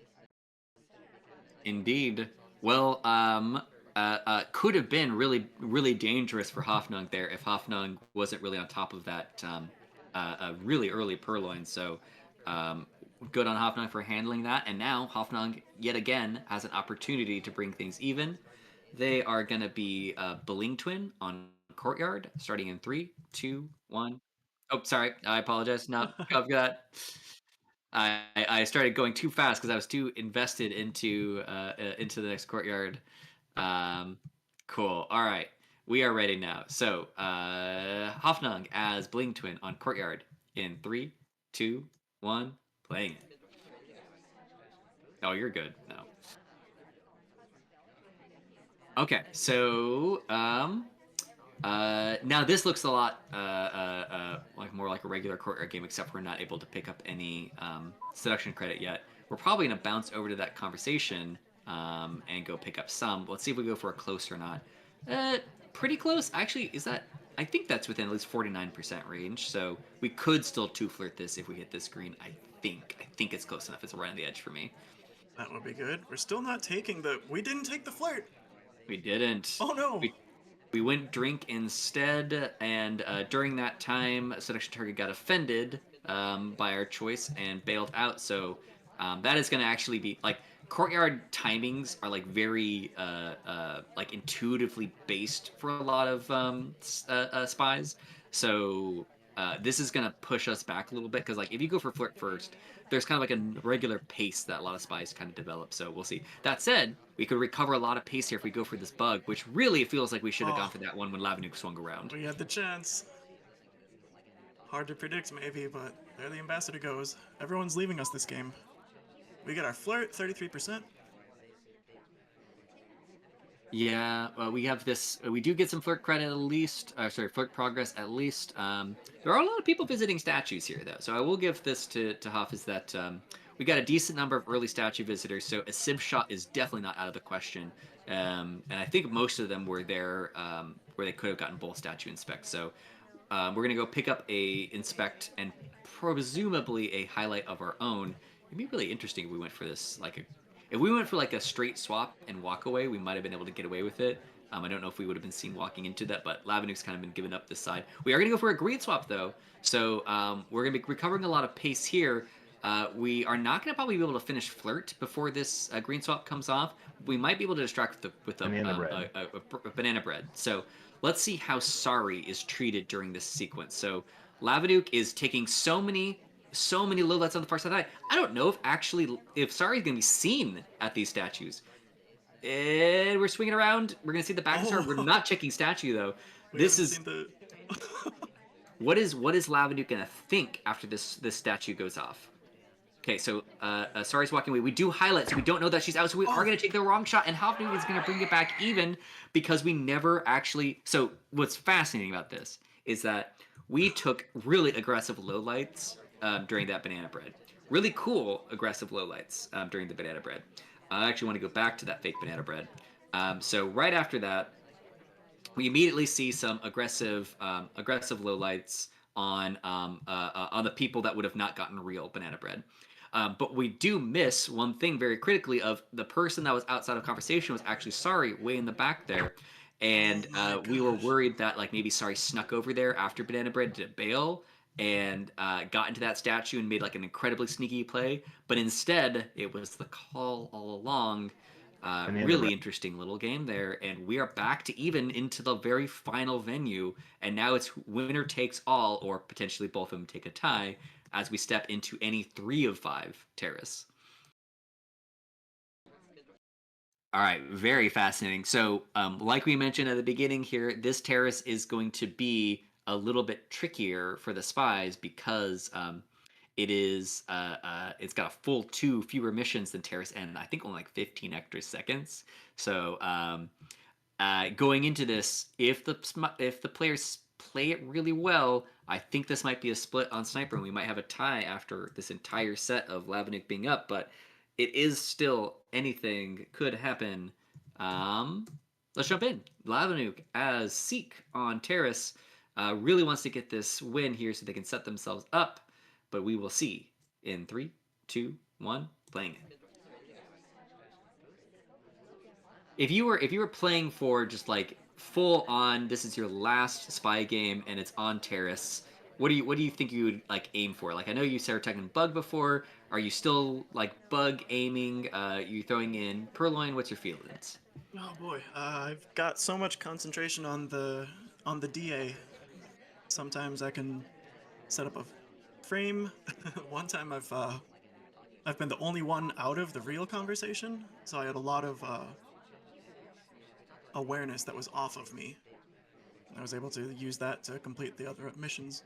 Indeed. Well, could have been really dangerous for Hoffnung there if Hoffnung wasn't really on top of that really early purloin. So, um, good on Hoffnung for handling that. And now Hoffnung yet again has an opportunity to bring things even. They are going to be Bling Twin on Courtyard, starting in three, two, one. Oh, sorry. I apologize. No, I've got. I started going too fast because I was too invested into the next courtyard. Um, cool. All right, we are ready now. So Hoffnung as Bling Twin on courtyard in three, two, one, playing it. Oh, you're good. No. Okay, so now this looks a lot like more like a regular courtyard game, except we're not able to pick up any seduction credit yet. We're probably gonna bounce over to that conversation and go pick up some. Let's see if we go for a close or not. Uh, Pretty close. Actually, is that? I think that's within at least 49% range. So we could still two flirt this if we hit this green. I think. I think it's close enough. It's right on the edge for me. That would be good. We're still not taking the. We didn't take the flirt. We didn't. Oh no. We went drink instead, and during that time, Seduction Target got offended by our choice and bailed out. So that is going to actually be like courtyard timings are like very like intuitively based for a lot of spies. So this is going to push us back a little bit because like if you go for flirt first, there's kind of like a regular pace that a lot of spies kind of develop. So we'll see. That said, we could recover a lot of pace here if we go for this bug, which really feels like we should have gone Oh, for that one when Lavinuke swung around. we had the chance. Hard to predict, maybe, but there the ambassador goes. Everyone's leaving us this game. We get our flirt, 33%. Yeah, we have this. We do get some flirt credit at least. Sorry, flirt progress at least. There are a lot of people visiting statues here, though. So I will give this to Huff is that we got a decent number of early statue visitors. So a sim shot is definitely not out of the question. And I think most of them were there where they could have gotten both statue inspect. So we're gonna go pick up a inspect and presumably a highlight of our own. It'd be really interesting if we went for this like a if we went for like a straight swap and walk away, we might have been able to get away with it. I don't know if we would have been seen walking into that, but Lavinuke's kind of been giving up this side. We are going to go for a green swap though, so we're going to be recovering a lot of pace here. We are not going to probably be able to finish flirt before this green swap comes off. We might be able to distract with Banana bread. a banana bread. So let's see how Sari is treated during this sequence. So Lavinuke is taking so many low lights on the far side. I don't know if Sari is going to be seen at these statues. And we're swinging around. We're going to see the back of Sari. We're Oh, not checking statue though. we This haven't is seen the. what is Lavinuke going to think after this statue goes off? Okay, so Sari's walking away. We do highlight, so we don't know that she's out. So we are Oh, going to take the wrong shot, and Hoffnung is going to bring it back even because we never actually. So what's fascinating about this is that we took really aggressive lowlights during that banana bread. Really cool aggressive lowlights during the banana bread. I actually want to go back to that fake banana bread. So right after that, we immediately see some aggressive lowlights on the people that would have not gotten real banana bread. But we do miss one thing very critically of the person that was outside of conversation was actually Sorry way in the back there. oh And my we were gosh. worried that like maybe Sorry snuck over there after Banana Bread did bail and got into that statue and made like an incredibly sneaky play. But instead, it was the call all along. Banana Really bread. interesting little game there, and we are back to even into the very final venue, and now it's winner takes all, or potentially both of them take a tie as we step into any 3 of 5 terrace. All right, very fascinating. So, like we mentioned at the beginning here, this terrace is going to be a little bit trickier for the spies because it's got a full 2 fewer missions than Terrace and I think only like 15 extra seconds. So going into this, if the players play it really well, I think this might be a split on sniper, and we might have a tie after this entire set of Lavinuke being up. But it is still anything could happen. Um, let's jump in. Lavinuke as Seek on Terrace really wants to get this win here so they can set themselves up. But we will see in 3, 2, 1, playing it. If you were playing for just like full on, this is your last spy game and it's on Terrace, what do you think you would like aim for? Like I know you started talking bug before. Are you still like bug aiming? You throwing in purloin? What's your feelings? Oh boy, I've got so much concentration on the DA. Sometimes I can set up a frame. One time I've been the only one out of the real conversation, so I had a lot of awareness that was off of me. I was able to use that to complete the other missions.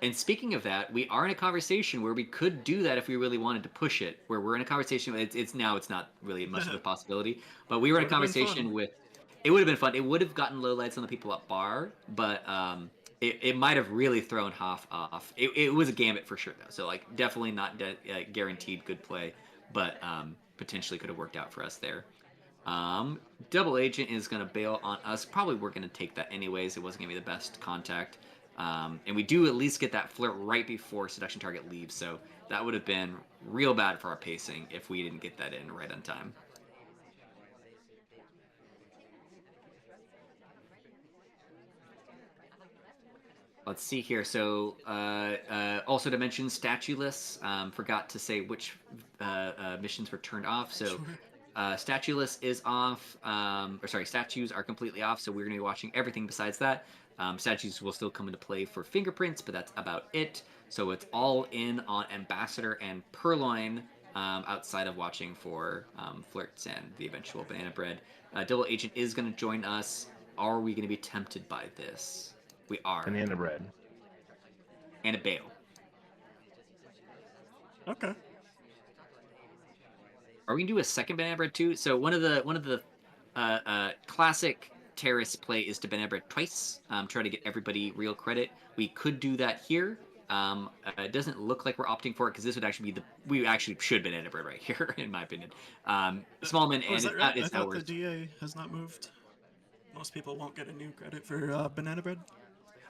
And speaking of that, we are in a conversation where we could do that if we really wanted to push it. Where we're in a conversation, it's now it's not really much of a possibility, but we were in a Would have been fun. conversation with. It would have been fun. It would have gotten low lights on the people at bar, but it might have really thrown Hoff off. It was a gambit for sure though, so like definitely not guaranteed good play, but potentially could have worked out for us there. Um, Double Agent is going to bail on us. Probably we're going to take that anyways. It wasn't going to be the best contact. And we do at least get that flirt right before Seduction Target leaves. So that would have been real bad for our pacing if we didn't get that in right on time. Let's see here. So, also to mention statueless. Forgot to say which missions were turned off. So, Sure. statueless is off. Or sorry, statues are completely off. So we're going to be watching everything besides that. Statues will still come into play for fingerprints, but that's about it. So it's all in on ambassador and purloin. Outside of watching for flirts and the eventual banana bread, double agent is going to join us. Are we going to be tempted by this? We are. Banana bread. And a bail. Okay. Are we gonna do a second banana bread too? So one of the classic terrace play is to banana bread twice. Try to get everybody real credit. We could do that here. It doesn't look like we're opting for it because this would actually be the we actually should banana bread right here in my opinion. Smallman Oh, is and that right? I it's thought the ours. DA has not moved. Most people won't get a new credit for banana bread.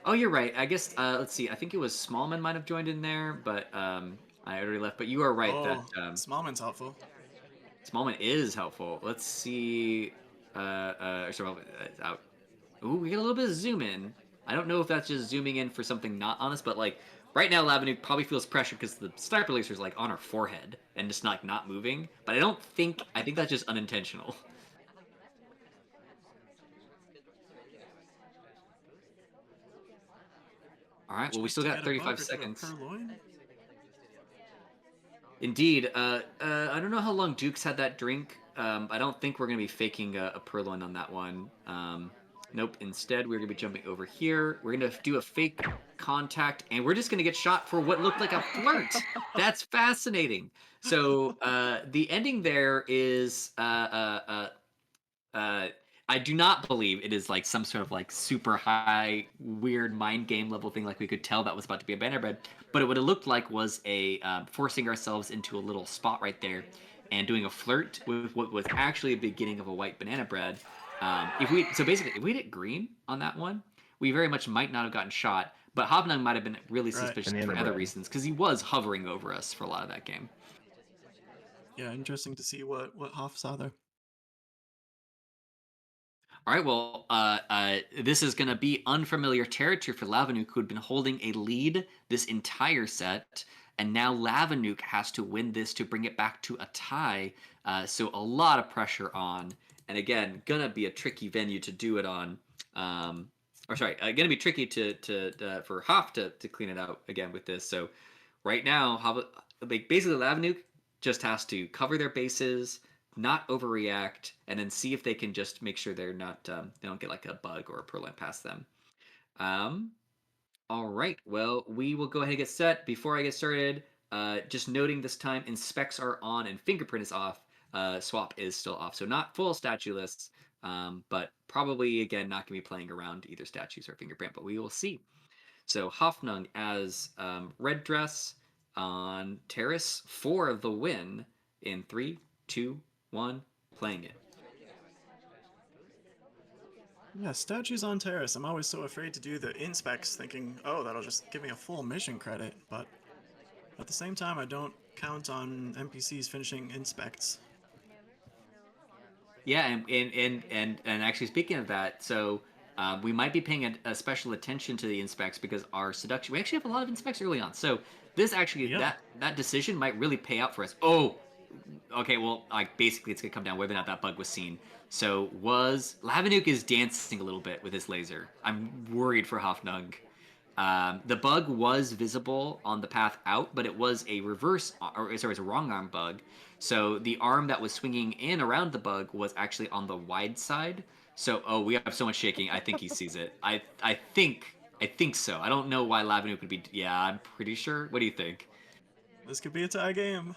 Oh, you're right. I guess let's see. I think it was Smallman might have joined in there, but I already left. But you are right that Oh, Smallman's helpful. Smallman is helpful. Let's see. Sorry, out. Ooh, we get a little bit of zoom in. I don't know if that's just zooming in for something not honest, but like right now, Lavinuke probably feels pressure because the sniper laser is like on her forehead and just like not moving. But I don't think I think that's just unintentional. All right. Well, we Choose still to got get a 35 bug or throw a seconds. purloin? Indeed. I don't know how long Duke's had that drink. I don't think we're gonna be faking a purloin on that one. Nope. Instead, we're gonna be jumping over here. We're gonna do a fake contact, and we're just gonna get shot for what looked like a flirt. That's fascinating. So the ending there is uh, I do not believe it is like some sort of like super high weird mind game level thing like we could tell that was about to be a banner bread, but what it looked like was a forcing ourselves into a little spot right there and doing a flirt with what was actually a beginning of a white banana bread. If we so basically if we hit green on that one, we very much might not have gotten shot, but Hoffnung might have been really Right. suspicious Banana for other bread. reasons because he was hovering over us for a lot of that game. Yeah, interesting to see what Hoff saw there. All right, well, this is going to be unfamiliar territory for Lavinuke, who had been holding a lead this entire set, and now Lavinuke has to win this to bring it back to a tie. So a lot of pressure on, and again, gonna be a tricky venue to do it on. Or sorry, gonna be tricky to for Hoff to clean it out again with this. So right now, like basically Lavinuke just has to cover their bases, not overreact, and then see if they can just make sure they're not they don't get like a bug or a purloin past them. Um, All right. Well, we will go ahead and get set. Before I get started, just noting this time, inspects are on and fingerprint is off. Swap is still off, so not full statue lists, but probably again not going to be playing around either statues or fingerprint. But we will see. So Hoffnung as red dress on Terrace for the win in 3, 2, 1, playing it. Yeah, statues on terrace. I'm always so afraid to do the inspects, thinking, oh, that'll just give me a full mission credit. But at the same time, I don't count on NPCs finishing inspects. Yeah, and actually speaking of that, so we might be paying a special attention to the inspects because our seduction. We actually have a lot of inspects early on, so this actually Yeah, that decision might really pay out for us. Oh, okay. Well, like basically, it's gonna come down whether or not that bug was seen. So was Lavinuke is dancing a little bit with his laser. I'm worried for Hoffnung. The bug was visible on the path out, but it was a reverse, or sorry, it's a wrong arm bug. So the arm that was swinging in around the bug was actually on the wide side. So, oh, we have so much shaking. I think he sees it. I think so. I don't know why Lavinu would be. Yeah, I'm pretty sure. What do you think? this could be a tie game.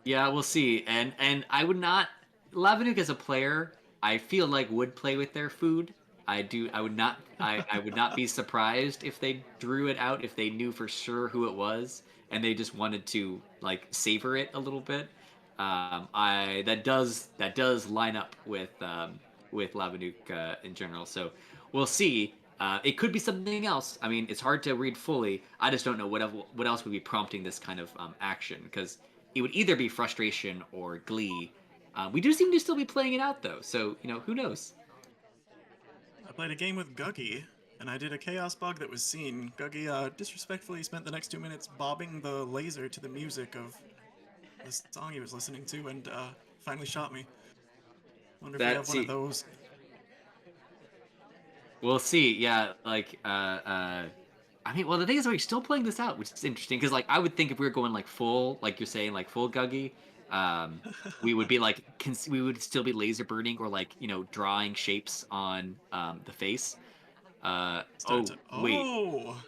Yeah, we'll see. And I would not Lavinuk as a player, I feel like would play with their food. I would not I would not be surprised if they drew it out if they knew for sure who it was and they just wanted to like savor it a little bit. I that does line up with Lavinuk in general. So we'll see. It could be something else. I mean, it's hard to read fully. I just don't know what else would be prompting this kind of action because it would either be frustration or glee. We do seem to still be playing it out though, so who knows? I played a game with Guggy, and I did a chaos bug that was seen. Guggy disrespectfully spent the next 2 minutes bobbing the laser to the music of the song he was listening to, and finally shot me. Wonder if we That have one of see, those. we'll see. Yeah, like I mean, well, the thing is, we're still playing this out, which is interesting because like I would think if we were going like full, like you're saying, like full Guggy, um, we would be like we would still be laser burning or like drawing shapes on the face. Start Oh to. wait, Oh!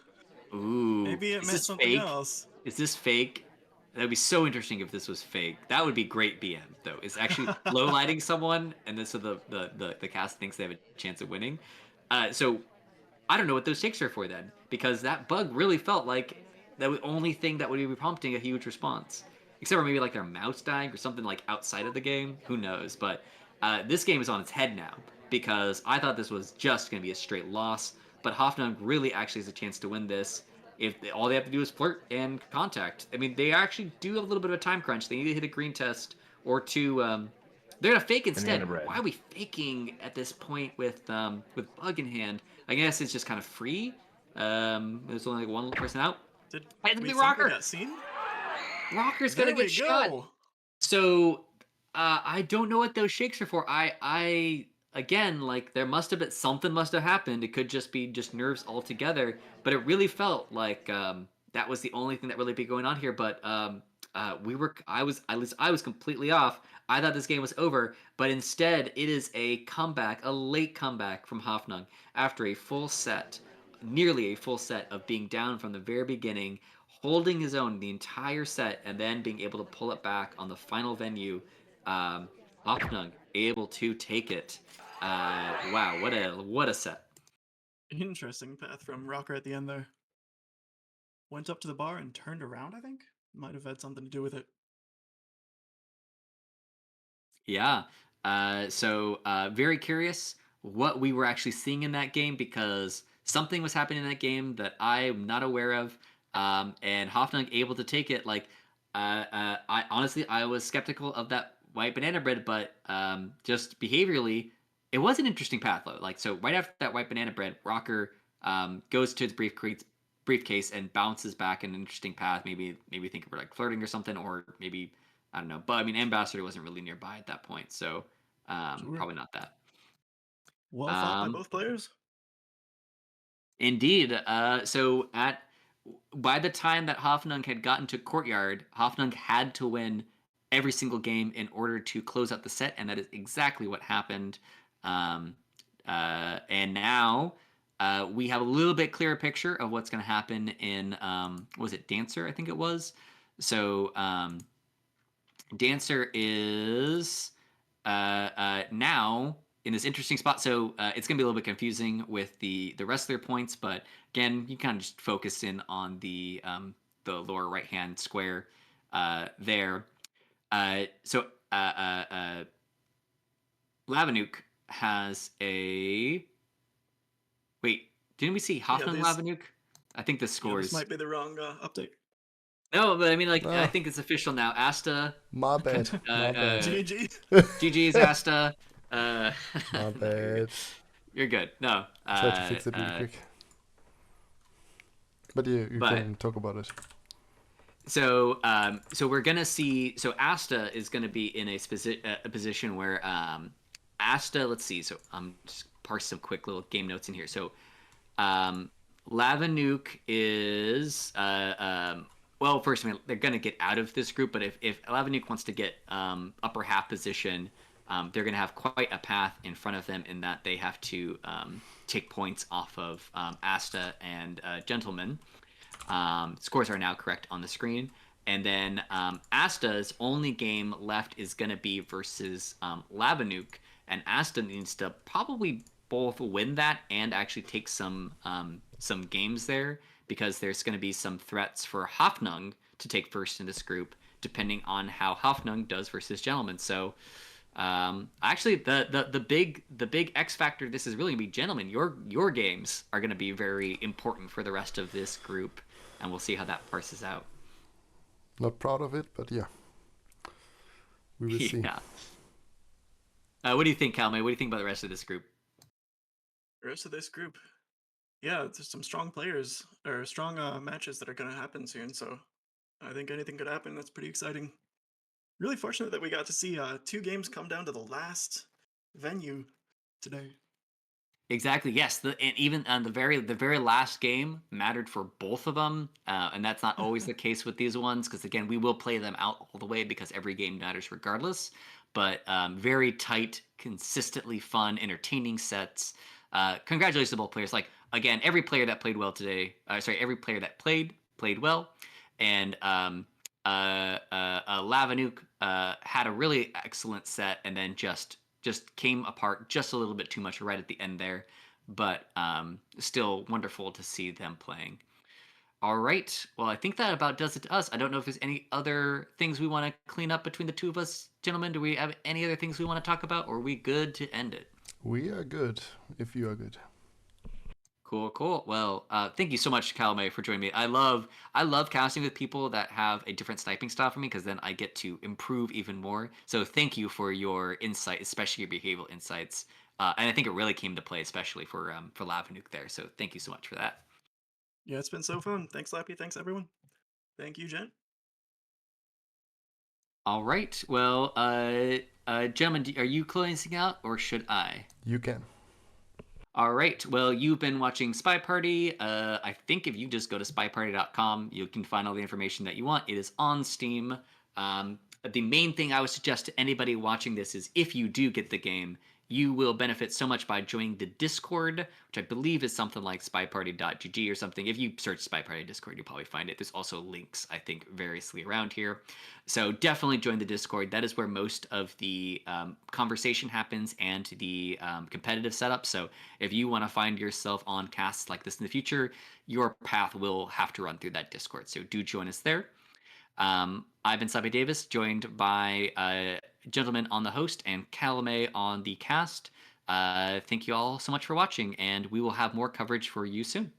ooh, Maybe it is meant this something fake? else. Is this fake? That'd be so interesting if this was fake. That would be great BM though. Is actually low lighting someone, and this so the cast thinks they have a chance of winning. So I don't know what those stakes are for then, because that bug really felt like that was the only thing that would be prompting a huge response. Except for maybe like their mouse dying or something like outside of the game. Who knows? But this game is on its head now because I thought this was just going to be a straight loss. But Hoffnung really actually has a chance to win this if all they have to do is flirt and contact. I mean, they actually do have a little bit of a time crunch. They need to hit a green test or two. They're gonna fake instead. Banana bread. Why are we faking at this point with bug in hand? I guess it's just kind of free. There's only like one person out. Did I think we the think we rocker. got seen? Rocker's gonna There get we shot. go! So I don't know what those shakes are for. I again like there must have been something must have happened. It could just be just nerves altogether. But it really felt like that was the only thing that really be going on here. But we were I was at least I was completely off. I thought this game was over, but instead it is a comeback, a late comeback from Hoffnung after a full set, nearly a full set of being down from the very beginning, holding his own the entire set, and then being able to pull it back on the final venue. Um, Hoffnung able to take it. Wow, what a set. Interesting path from Rocker at the end there. Went up to the bar and turned around, I think? Might have had something to do with it. Yeah. So very curious what we were actually seeing in that game because something was happening in that game that I'm not aware of. And Hoffnung able to take it. Like, I honestly I was skeptical of that white banana bread, but just behaviorally, it was an interesting path. Though. Like, so right after that white banana bread, Rocker goes to his briefcase and bounces back in an interesting path. Maybe think of like flirting or something, or maybe I don't know. But I mean, Ambassador wasn't really nearby at that point, so Sure. probably not that. Well fought by Um, both players. Indeed. So at by the time that Hoffnung had gotten to Courtyard, Hoffnung had to win every single game in order to close out the set, and that is exactly what happened. And now we have a little bit clearer picture of what's going to happen in was it Dancer? I think it was. So Dancer is now in this interesting spot. So it's going to be a little bit confusing with the rest of their points, but again, you kind of just focus in on the lower right hand square there. So Lavinuke has a wait. Didn't we see Yeah, Hoffnung these. Lavinuke? I think the Yeah, this scores. might be the wrong update. No, but I mean, like, I Ah, think it's official now. Asta, my bad. My bad. GG. GG's Asta. Uh, My no, you're good. bad. You're good. No, Try to fix it really quick. But you but can talk about it. so we're gonna see. So Asta is gonna be in a position where Asta. Let's see. So I'm just parse some quick little game notes in here. So um, Lavinuke is well, first, I mean, they're gonna get out of this group, but if Lavinuke wants to get upper half position, they're gonna have quite a path in front of them in that they have to take points off of Asta and Gentleman. Scores are now correct on the screen. And then Asta's only game left is going to be versus Lavinuke. And Asta needs to probably both win that and actually take some games there because there's going to be some threats for Hoffnung to take first in this group, depending on how Hoffnung does versus Gentleman. So actually, the big X factor this is really gonna be Gentlemen. Your games are gonna be very important for the rest of this group, and we'll see how that parses out. Not proud of it, but yeah. We will see. Yeah. What do you think, Calme? What do you think about the rest of this group? The rest of this group. Yeah, there's some strong players or strong matches that are going to happen soon. So I think anything could happen. That's pretty exciting. Really fortunate that we got to see 2 games come down to the last venue today. Exactly. Yes. And even the very last game mattered for both of them, and that's not always the case with these ones because again we will play them out all the way because every game matters regardless. But very tight, consistently fun, entertaining sets. Congratulations to both players. Like again, every player that played well today. Sorry, every player that played well, and Lavinuke had a really excellent set, and then just came apart just a little bit too much right at the end there. But still wonderful to see them playing. All right. Well, I think that about does it to us. I don't know if there's any other things we want to clean up between the two of us, gentlemen. Do we have any other things we want to talk about, or are we good to end it? We are good, if you are good. Cool, cool. Well, thank you so much, Calumet, for joining me. I love casting with people that have a different sniping style from me because then I get to improve even more. So thank you for your insight, especially your behavioral insights. And I think it really came to play, especially for Lavinuke there. So thank you so much for that. Yeah, it's been so fun. Thanks, Lappy. Thanks, everyone. Thank you, Jen. All right. Well, gentlemen, are you closing out or should I? You can. All right. Well, you've been watching Spy Party. I think if you just go to spyparty.com, you can find all the information that you want. It is on Steam. The main thing I would suggest to anybody watching this is if you do get the game, you will benefit so much by joining the Discord, which I believe is something like spyparty.gg or something. If you search Spy Party Discord, you'll probably find it. There's also links, I think, variously around here. So definitely join the Discord. That is where most of the conversation happens and the competitive setup. So if you want to find yourself on casts like this in the future, your path will have to run through that Discord. So do join us there. I've been Sabi Davis, joined by Gentleman on the host and Calumet on the cast. Thank you all so much for watching, and we will have more coverage for you soon.